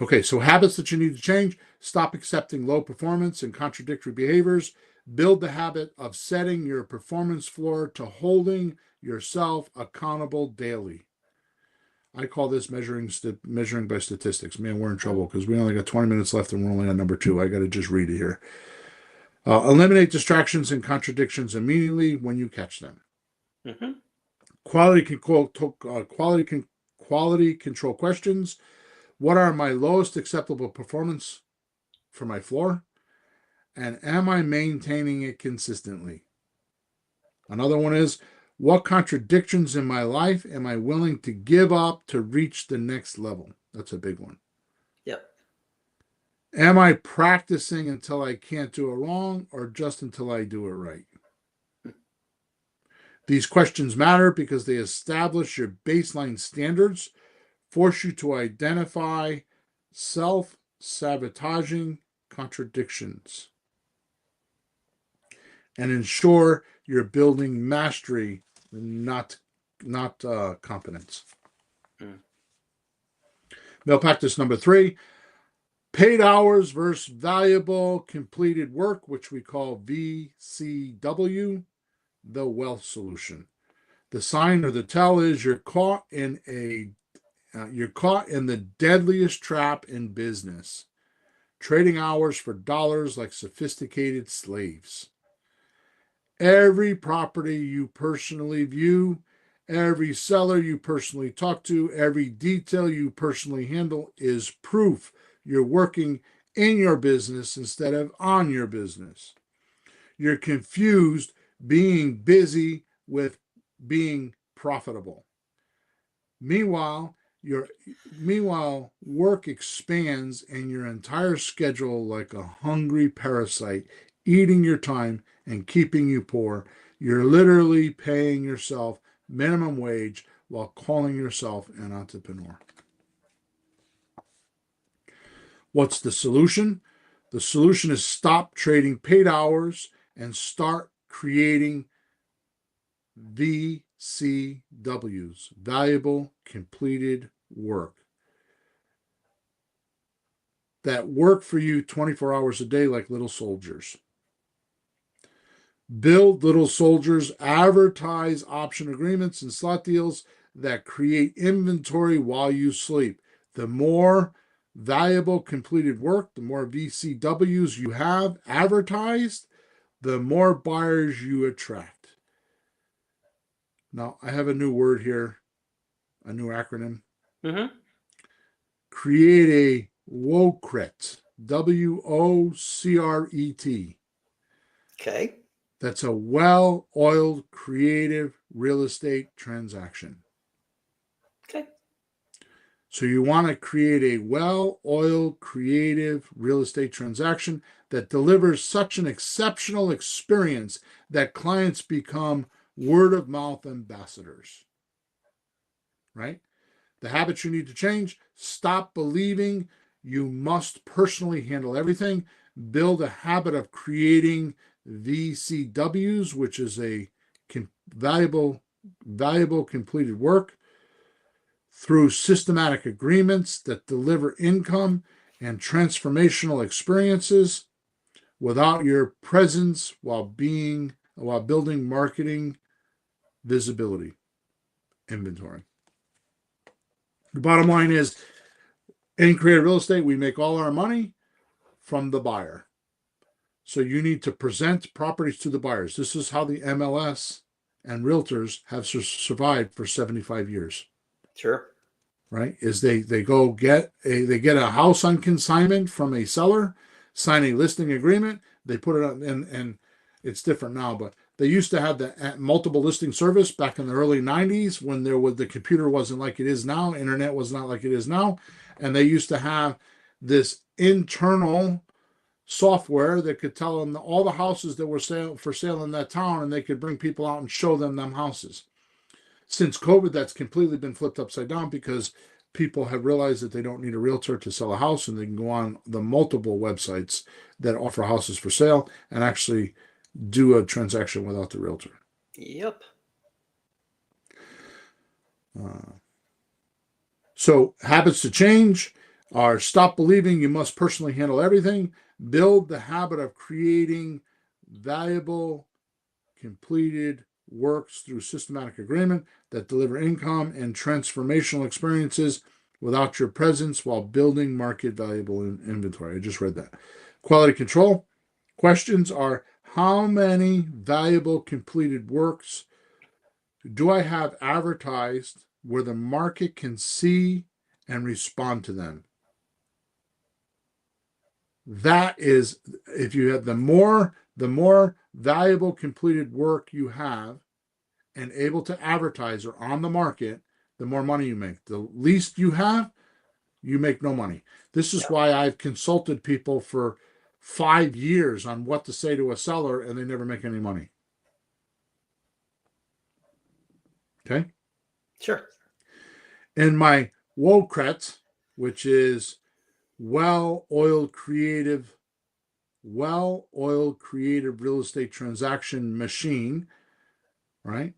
Speaker 1: Okay, so habits that you need to change: stop accepting low performance and contradictory behaviors. Build the habit of setting your performance floor to holding yourself accountable daily. I call this measuring by statistics. Man, we're in trouble because we only got 20 minutes left and we're only on number 2. I got to just read it here. Eliminate distractions and contradictions immediately when you catch them.
Speaker 2: Mm-hmm.
Speaker 1: Quality control questions. What are my lowest acceptable performance for my floor? And am I maintaining it consistently? Another one is, what contradictions in my life am I willing to give up to reach the next level? That's a big one.
Speaker 2: Yep.
Speaker 1: Am I practicing until I can't do it wrong or just until I do it right? These questions matter because they establish your baseline standards, force you to identify self-sabotaging contradictions, and ensure you're building mastery, not competence. Malpractice number 3, paid hours versus valuable completed work, which we call VCW, the wealth solution. The sign or the tell is you're caught in the deadliest trap in business, trading hours for dollars like sophisticated slaves. Every property you personally view, every seller you personally talk to, every detail you personally handle is proof you're working in your business instead of on your business. You're confused being busy with being profitable. Meanwhile, work expands and your entire schedule like a hungry parasite, eating your time and keeping you poor. You're literally paying yourself minimum wage while calling yourself an entrepreneur. What's the solution? The solution is stop trading paid hours and start creating VCWs, valuable completed work, that work for you 24 hours a day like little soldiers. Build little soldiers, advertise option agreements and slot deals that create inventory while you sleep. The more valuable completed work, the more VCWs you have advertised, the more buyers you attract. Now, I have a new word here, a new acronym.
Speaker 2: Mm-hmm.
Speaker 1: Create a WOCRET, WOCRET.
Speaker 2: Okay.
Speaker 1: That's a well-oiled, creative real estate transaction.
Speaker 2: Okay.
Speaker 1: So you want to create a well-oiled, creative real estate transaction that delivers such an exceptional experience that clients become word-of-mouth ambassadors, right? The habits you need to change: stop believing you must personally handle everything. Build a habit of creating VCWs, which is a valuable completed work, through systematic agreements that deliver income and transformational experiences without your presence while building marketing visibility inventory. The bottom line is, in creative real estate, we make all our money from the buyer. So you need to present properties to the buyers. This is how the MLS and realtors have survived for 75 years.
Speaker 2: Sure.
Speaker 1: Right? Is they get a house on consignment from a seller, sign a listing agreement, they put it on, and it's different now, but they used to have the multiple listing service back in the early 90s when the computer wasn't like it is now, internet was not like it is now, and they used to have this internal software that could tell them all the houses that were for sale in that town, and they could bring people out and show them houses. Since COVID, that's completely been flipped upside down because people have realized that they don't need a realtor to sell a house, and they can go on the multiple websites that offer houses for sale and actually do a transaction without the realtor.
Speaker 2: Yep.
Speaker 1: So habits to change are: stop believing you must personally handle everything. Build the habit of creating valuable completed works through systematic agreement that deliver income and transformational experiences without your presence while building market valuable inventory. I just read that. Quality control. Questions are: how many valuable completed works do I have advertised where the market can see and respond to them? That is, if you have the more valuable completed work you have and able to advertise or on the market, the more money you make. The least you have, you make no money. This is why I've consulted people for 5 years on what to say to a seller, and they never make any money. Okay?
Speaker 2: Sure.
Speaker 1: In my WOCRET, which is well-oiled creative real estate transaction machine, right?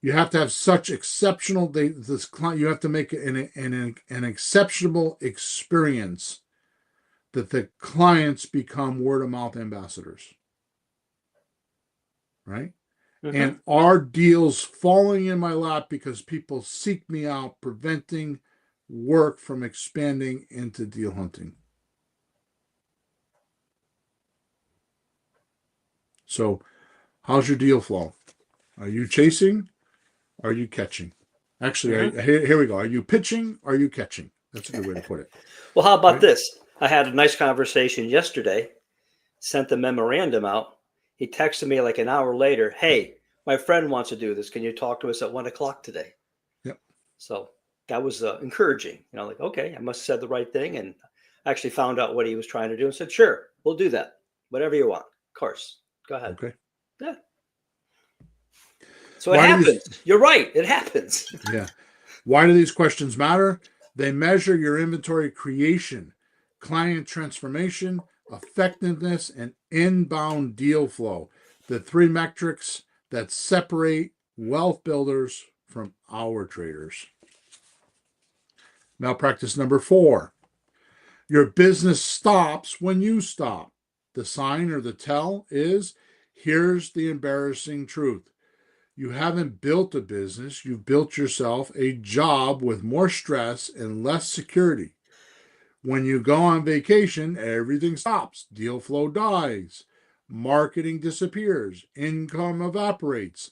Speaker 1: You have to have such exceptional, you have to make an exceptional experience that the clients become word of mouth ambassadors, right?
Speaker 2: Mm-hmm.
Speaker 1: And are deals falling in my lap because people seek me out, preventing work from expanding into deal hunting? So, how's your deal flow? Are you chasing? Are you catching? Actually,
Speaker 2: Mm-hmm.
Speaker 1: here we go. Are you pitching? Are you catching? That's a good way to put it,
Speaker 2: Well, how about
Speaker 1: right?
Speaker 2: this? I had a nice conversation yesterday, sent the memorandum out. He texted me like an hour later, hey, my friend wants to do this. Can you talk to us at 1 o'clock today?
Speaker 1: Yep.
Speaker 2: So that was encouraging. Like, okay, I must have said the right thing. And actually found out what he was trying to do and said, sure, we'll do that. Whatever you want. Of course. Go ahead.
Speaker 1: Okay.
Speaker 2: Yeah. So it
Speaker 1: Why do these?
Speaker 2: happens. You're right. It happens.
Speaker 1: Yeah. Why do these questions matter? They measure your inventory creation, client transformation, effectiveness, and inbound deal flow. The three metrics that separate wealth builders from our traders. Malpractice number 4. Your business stops when you stop. The sign or the tell is, here's the embarrassing truth. You haven't built a business, you've built yourself a job with more stress and less security. When you go on vacation, everything stops. Deal flow dies. Marketing disappears. Income evaporates.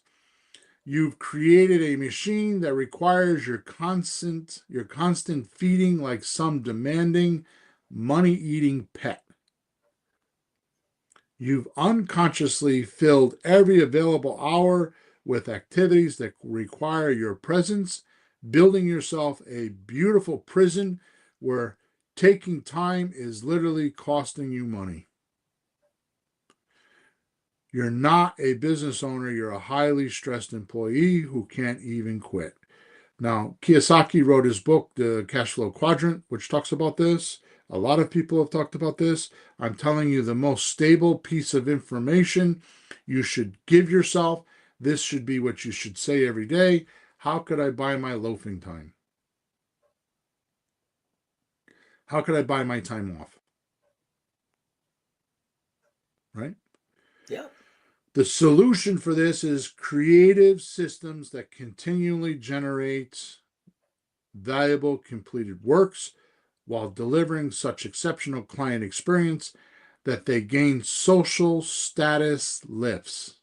Speaker 1: You've created a machine that requires your constant feeding like some demanding, money-eating pet. You've unconsciously filled every available hour with activities that require your presence, building yourself a beautiful prison where taking time is literally costing you money. You're not a business owner, you're a highly stressed employee who can't even quit. Now, Kiyosaki wrote his book, The Cash Flow Quadrant, which talks about this. A lot of people have talked about this. I'm telling you the most stable piece of information you should give yourself. This should be what you should say every day. How could I buy my loafing time? How could I buy my time off? Right?
Speaker 2: Yeah.
Speaker 1: The solution for this is creative systems that continually generate valuable completed works while delivering such exceptional client experience that they gain social status lifts.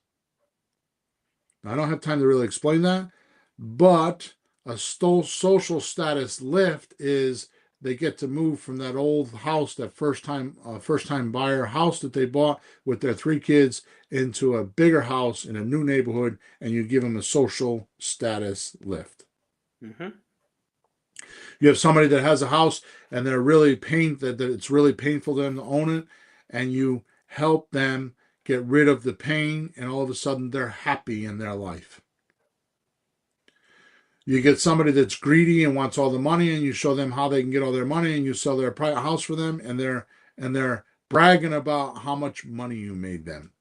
Speaker 1: Now, I don't have time to really explain that, but a social status lift is they get to move from that old house, that first time buyer house that they bought with their 3 kids, into a bigger house in a new neighborhood, and you give them a social status lift.
Speaker 2: Mm-hmm.
Speaker 1: You have somebody that has a house and they're really that it's really painful to them to own it, and you help them get rid of the pain, and all of a sudden they're happy in their life. You get somebody that's greedy and wants all the money, and you show them how they can get all their money, and you sell their private house for them, and they're bragging about how much money you made them.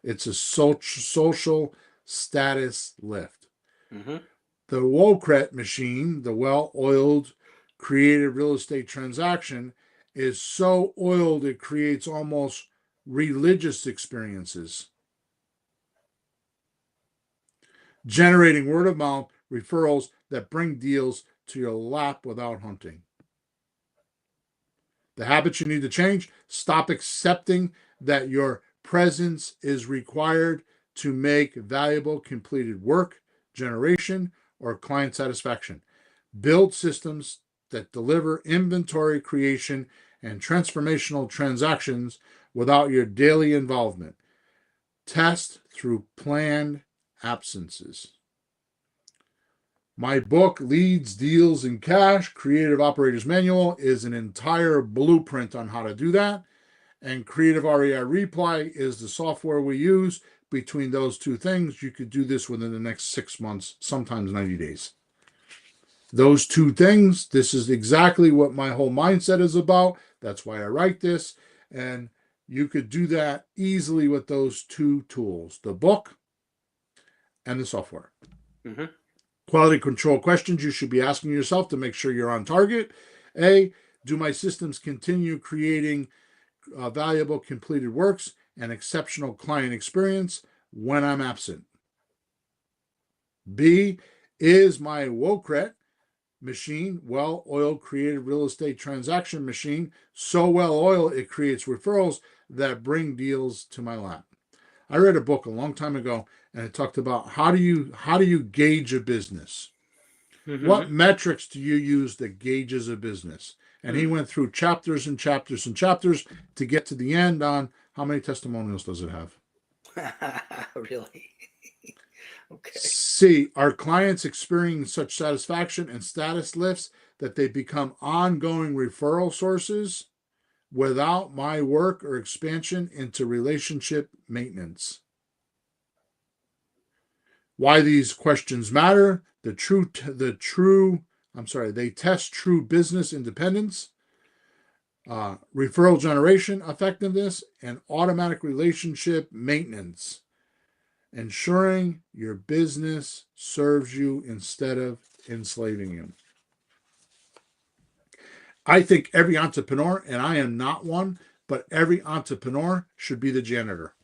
Speaker 1: It's a social status lift.
Speaker 2: Mm-hmm.
Speaker 1: The WOCRET machine, the well-oiled creative real estate transaction, is so oiled it creates almost religious experiences, generating word of mouth referrals that bring deals to your lap without hunting. The habits you need to change: stop accepting that your presence is required to make valuable completed work, generation, or client satisfaction. Build systems that deliver inventory creation and transformational transactions without your daily involvement. Test through planned absences. My book, Leads, Deals, and Cash, Creative Operators Manual, is an entire blueprint on how to do that. And Creative REI Reply is the software we use. Between those two things, you could do this within the next 6 months, sometimes 90 days. Those two things, this is exactly what my whole mindset is about. That's why I write this. And you could do that easily with those two tools, the book and the software.
Speaker 2: Mm-hmm.
Speaker 1: Quality control questions you should be asking yourself to make sure you're on target. A, do my systems continue creating valuable completed works and exceptional client experience when I'm absent? B, is my WOCRET machine, well-oiled creative real estate transaction machine, so well-oiled it creates referrals that bring deals to my lap. I read a book a long time ago, and it talked about how do you gauge a business? What metrics do you use that gauges a business? And he went through chapters and chapters and chapters to get to the end on how many testimonials does it have.
Speaker 2: Really? Okay.
Speaker 1: C, are clients experiencing such satisfaction and status lifts that they become ongoing referral sources without my work or expansion into relationship maintenance? Why these questions matter? They test true business independence, referral generation effectiveness, and automatic relationship maintenance, ensuring your business serves you instead of enslaving you. I think every entrepreneur, and I am not one, but every entrepreneur should be the janitor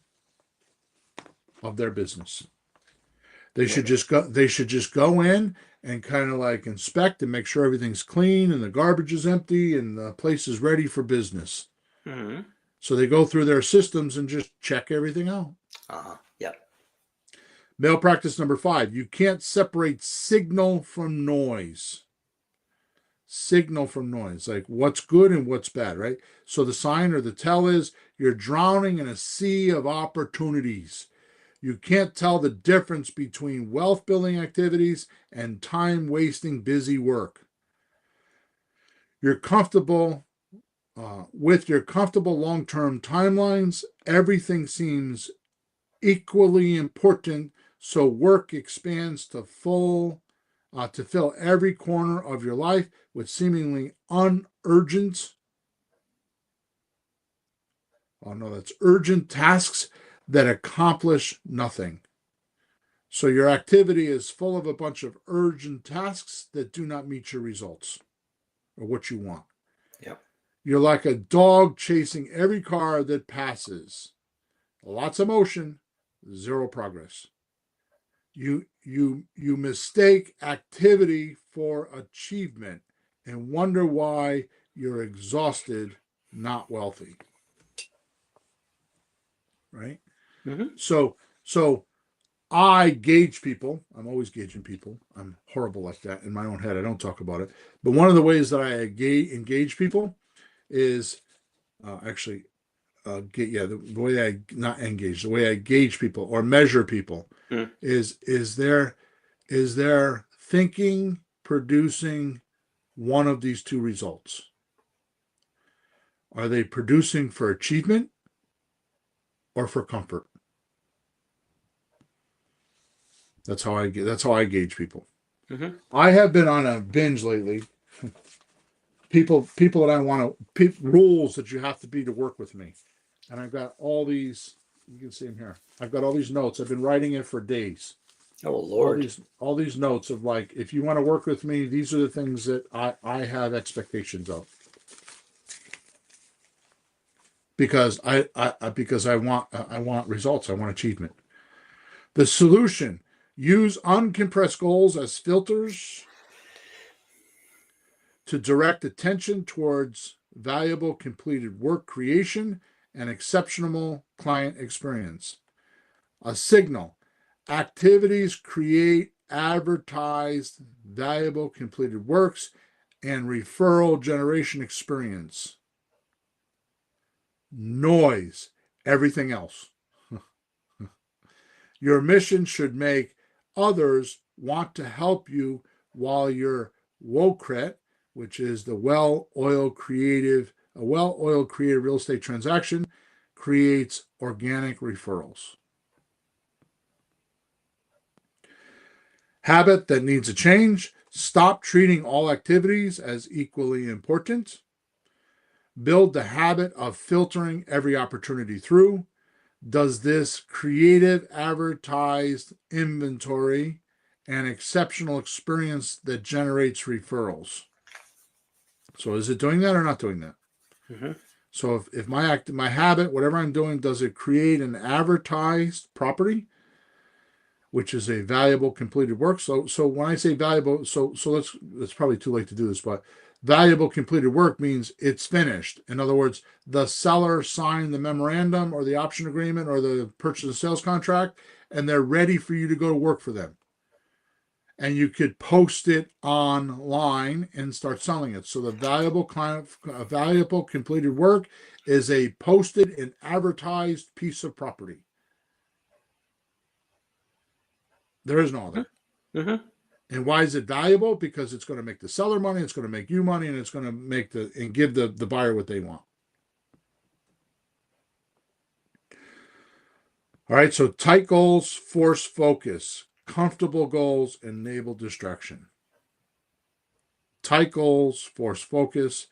Speaker 1: of their business. They should just go in and kind of like inspect and make sure everything's clean and the garbage is empty and the place is ready for business. So they go through their systems and just check everything out.
Speaker 2: Yep.
Speaker 1: Malpractice number 5. You can't separate signal from noise. Signal from noise, like what's good and what's bad, right? So the sign or the tell is you're drowning in a sea of opportunities. You can't tell the difference between wealth building activities and time wasting busy work. You're comfortable with your comfortable long-term timelines. Everything seems equally important, so work expands to fill every corner of your life with seemingly urgent tasks that accomplish nothing. So your activity is full of a bunch of urgent tasks that do not meet your results or what you want.
Speaker 2: Yep.
Speaker 1: You're like a dog chasing every car that passes. Lots of motion, zero progress. You mistake activity for achievement and wonder why you're exhausted, not wealthy. Right? So I gauge people. I'm always gauging people. I'm horrible like that in my own head. I don't talk about it. But one of the ways that I engage people is the way I not engage, the way I gauge people or measure people is their thinking producing one of these two results? Are they producing for achievement or for comfort? That's how I gauge people. I have been on a binge lately. People that I want to rules that you have to be to work with me, and I've got all these. You can see them here. I've got all these notes. I've been writing it for days.
Speaker 2: Oh Lord!
Speaker 1: All these notes of like, if you want to work with me, these are the things that I have expectations of. Because I want results. I want achievement. The solution: use uncompressed goals as filters to direct attention towards valuable completed work creation and exceptional client experience. A signal: activities create advertised valuable completed works and referral generation experience. Noise: everything else. Your mission should make others want to help you while your WOCRET, which is the well-oiled creative real estate transaction, creates organic referrals. Habit that needs a change: stop treating all activities as equally important. Build the habit of filtering every opportunity through. Does this creative advertised inventory and exceptional experience that generates referrals? So is it doing that or not doing that? So if my habit, whatever I'm doing, does it create an advertised property which is a valuable completed work. So when I say valuable, it's probably too late to do this, but valuable completed work means it's finished. In other words, the seller signed the memorandum or the option agreement or the purchase and sales contract, and they're ready for you to go to work for them. And you could post it online and start selling it. So the valuable completed work is a posted and advertised piece of property. There is no other.
Speaker 2: Mm-hmm.
Speaker 1: And why is it valuable? Because it's going to make the seller money, it's going to make you money, and it's going to make and give the buyer what they want. All right, so tight goals force focus. Comfortable goals enable distraction. Tight goals force focus.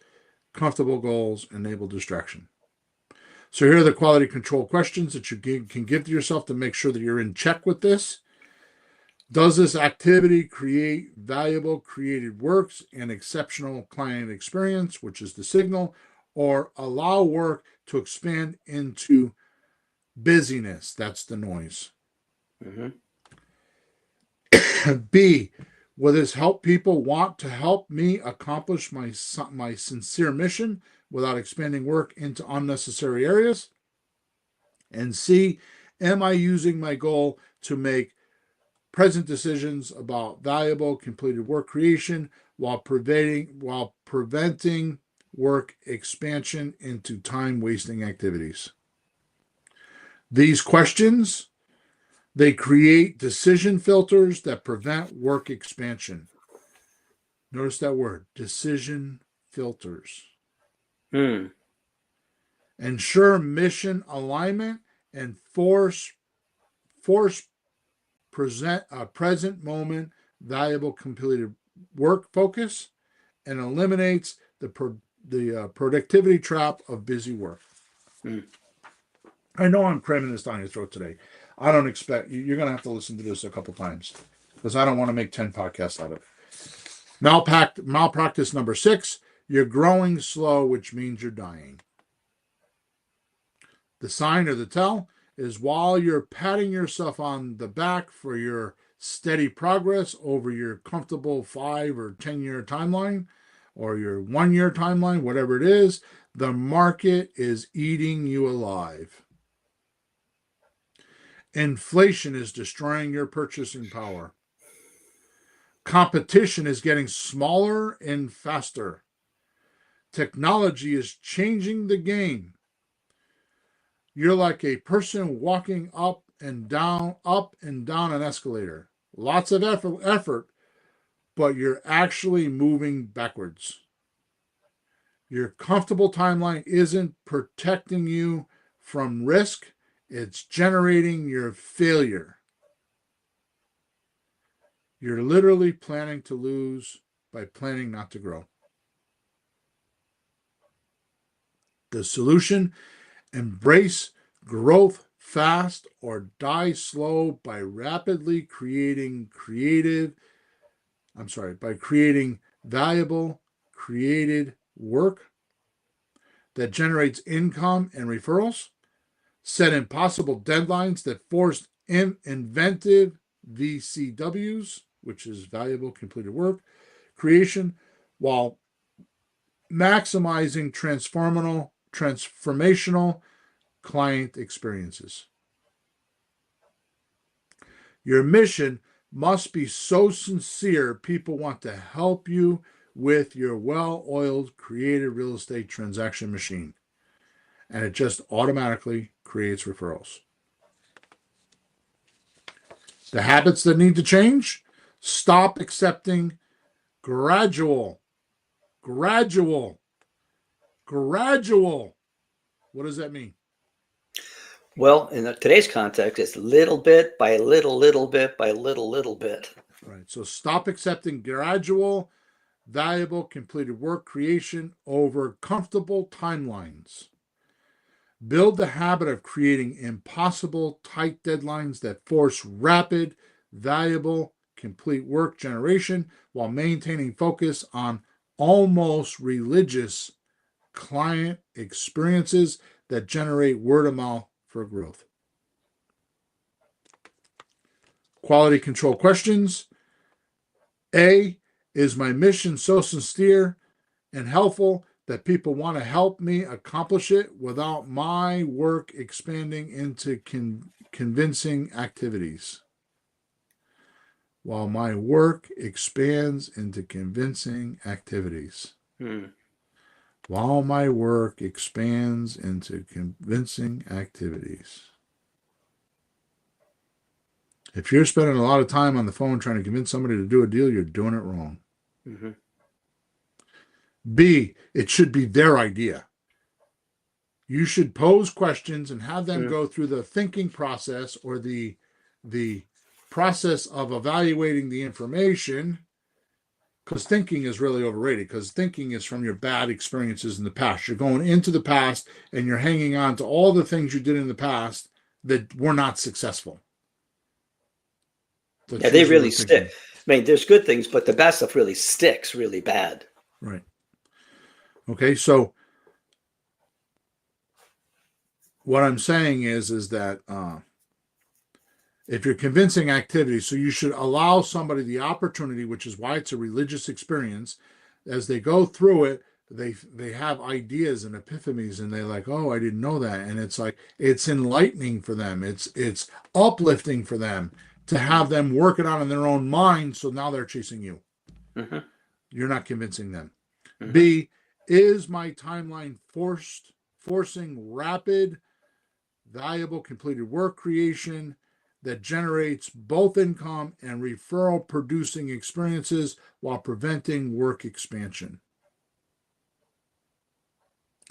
Speaker 1: Comfortable goals enable distraction. So here are the quality control questions that you can give to yourself to make sure that you're in check with this. Does this activity create valuable created works and exceptional client experience, which is the signal, or allow work to expand into busyness? That's the noise.
Speaker 2: Mm-hmm.
Speaker 1: B, will this help people want to help me accomplish my sincere mission without expanding work into unnecessary areas? And C, am I using my goal to make present decisions about valuable completed work creation while preventing work expansion into time-wasting activities? These questions, they create decision filters that prevent work expansion. Notice that word, decision filters. Ensure mission alignment and force present moment valuable completed work focus, and eliminates the productivity trap of busy work. I know I'm cramming this down your throat today. I don't expect you're going to have to listen to this a couple times because I don't want to make 10 podcasts out of it. Malpractice number 6, you're growing slow, which means you're dying. The sign or the tell is while you're patting yourself on the back for your steady progress over your comfortable 5 or 10-year timeline or your 1-year timeline, whatever it is, the market is eating you alive. Inflation is destroying your purchasing power. Competition is getting smaller and faster. Technology is changing the game. You're like a person walking up and down an escalator. Lots of effort, but you're actually moving backwards. Your comfortable timeline isn't protecting you from risk. It's generating your failure. You're literally planning to lose by planning not to grow. The solution: embrace growth fast or die slow by creating valuable created work that generates income and referrals. Set impossible deadlines that force inventive VCWs, which is valuable completed work creation, while maximizing transformational client experiences. Your mission must be so sincere, people want to help you with your well-oiled creative real estate transaction machine. And it just automatically creates referrals. The habits that need to change: stop accepting gradual. What does that mean?
Speaker 2: Well, in today's context, it's little bit by little bit by little bit.
Speaker 1: Right. So stop accepting gradual, valuable, completed work creation over comfortable timelines. Build the habit of creating impossible, tight deadlines that force rapid, valuable, complete work generation while maintaining focus on almost religious client experiences that generate word of mouth for growth. quality control questions. A, is my mission so sincere and helpful that people want to help me accomplish it without my work expanding into convincing activities? While my work expands into convincing activities. While my work expands into convincing activities. If you're spending a lot of time on the phone trying to convince somebody to do a deal, you're doing it wrong. B, it should be their idea. You should pose questions and have them go through the thinking process or the process of evaluating the information, because thinking is really overrated, because thinking is from your bad experiences in the past. You're going into the past and you're hanging on to all the things you did in the past that were not successful.
Speaker 2: Yeah, they really stick. I mean, there's good things, but the bad stuff really sticks really bad.
Speaker 1: Right. Okay, so what I'm saying is that if you're convincing activity, so you should allow somebody the opportunity, which is why it's a religious experience. As they go through it, they have ideas and epiphanies, and they're like, oh, I didn't know that. And it's like, it's enlightening for them. It's uplifting for them to have them work it out in their own mind. So now they're chasing you. You're not convincing them. B, is my timeline forcing rapid, valuable, completed work creation that generates both income and referral producing experiences while preventing work expansion?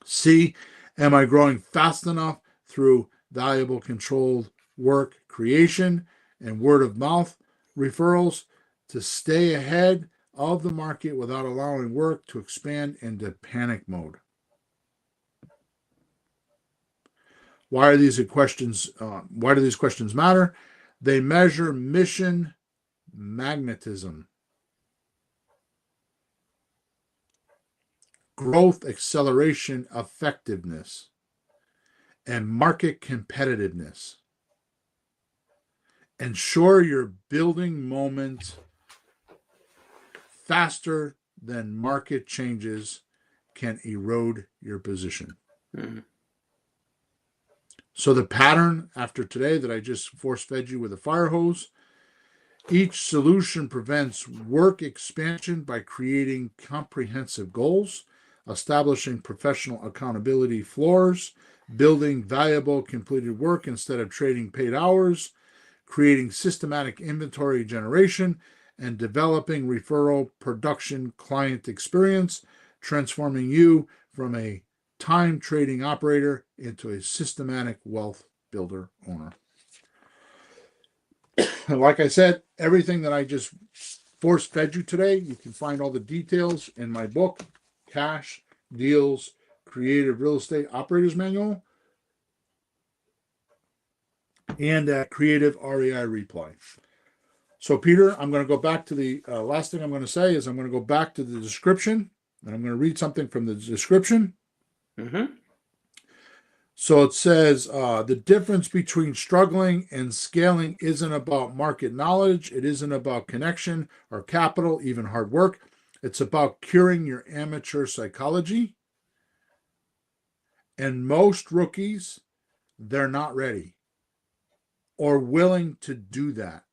Speaker 1: C, am I growing fast enough through valuable controlled work creation and word of mouth referrals to stay ahead of the market without allowing work to expand into panic mode? Why are these questions? Why do these questions matter? They measure mission magnetism, growth acceleration effectiveness, and market competitiveness. Ensure you're building moment faster than market changes can erode your position. So the pattern after today that I just force-fed you with a fire hose, each solution prevents work expansion by creating comprehensive goals, establishing professional accountability floors, building valuable completed work instead of trading paid hours, creating systematic inventory generation, and developing referral production client experience, transforming you from a time trading operator into a systematic wealth builder owner. Like I said, everything that I just force fed you today, you can find all the details in my book, Cash, Deals, Creative Real Estate Operators Manual, and at Creative REI Reply. So, Peter, I'm going to go back to the last thing I'm going to say is I'm going to go back to the description, and I'm going to read something from the description. So it says the difference between struggling and scaling isn't about market knowledge. It isn't about connection or capital, even hard work. It's about curing your amateur psychology. And most rookies, they're not ready or willing to do that.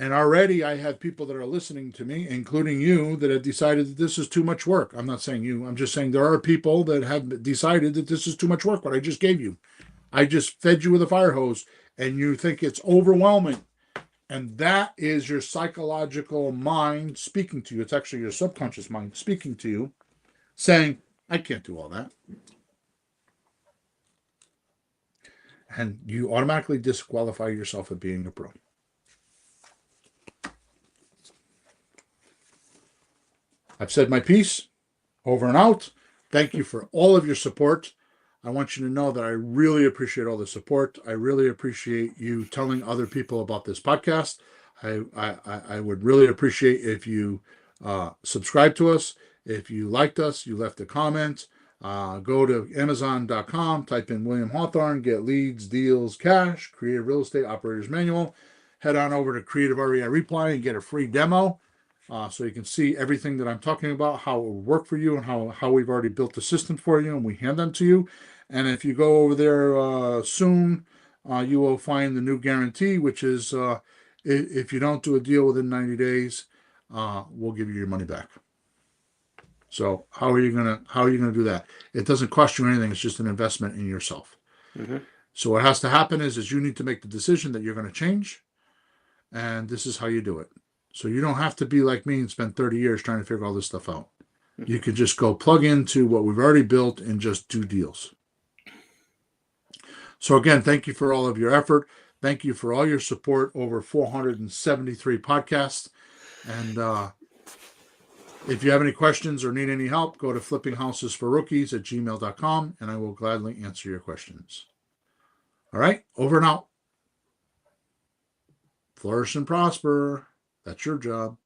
Speaker 1: And already I have people that are listening to me, including you, that have decided that this is too much work. I'm not saying you. I'm just saying there are people that have decided that this is too much work, what I just gave you. I just fed you with a fire hose, and you think it's overwhelming. And that is your psychological mind speaking to you. It's actually your subconscious mind speaking to you, saying, I can't do all that. And you automatically disqualify yourself of being a pro. I've said my piece, over and out. Thank you for all of your support. I want you to know that I really appreciate all the support. I really appreciate you telling other people about this podcast. I would really appreciate if you subscribe to us. If you liked us, you left a comment. Go to Amazon.com, type in William Hawthorne, get leads, deals, cash, creative real estate operators manual. Head on over to Creative REI Reply and get a free demo. So you can see everything that I'm talking about, how it will work for you, and how we've already built the system for you, and we hand them to you. And if you go over there soon, you will find the new guarantee, which is if you don't do a deal within 90 days, we'll give you your money back. So how are you gonna do that? It doesn't cost you anything. It's just an investment in yourself.
Speaker 2: Mm-hmm.
Speaker 1: So what has to happen is you need to make the decision that you're going to change, and this is how you do it. So you don't have to be like me and spend 30 years trying to figure all this stuff out.
Speaker 2: Mm-hmm.
Speaker 1: You can just go plug into what we've already built and just do deals. So again, thank you for all of your effort. Thank you for all your support over 473 podcasts. And if you have any questions or need any help, go to flippinghousesforrookies@gmail.com, and I will gladly answer your questions. All right, over and out. Flourish and prosper. That's your job.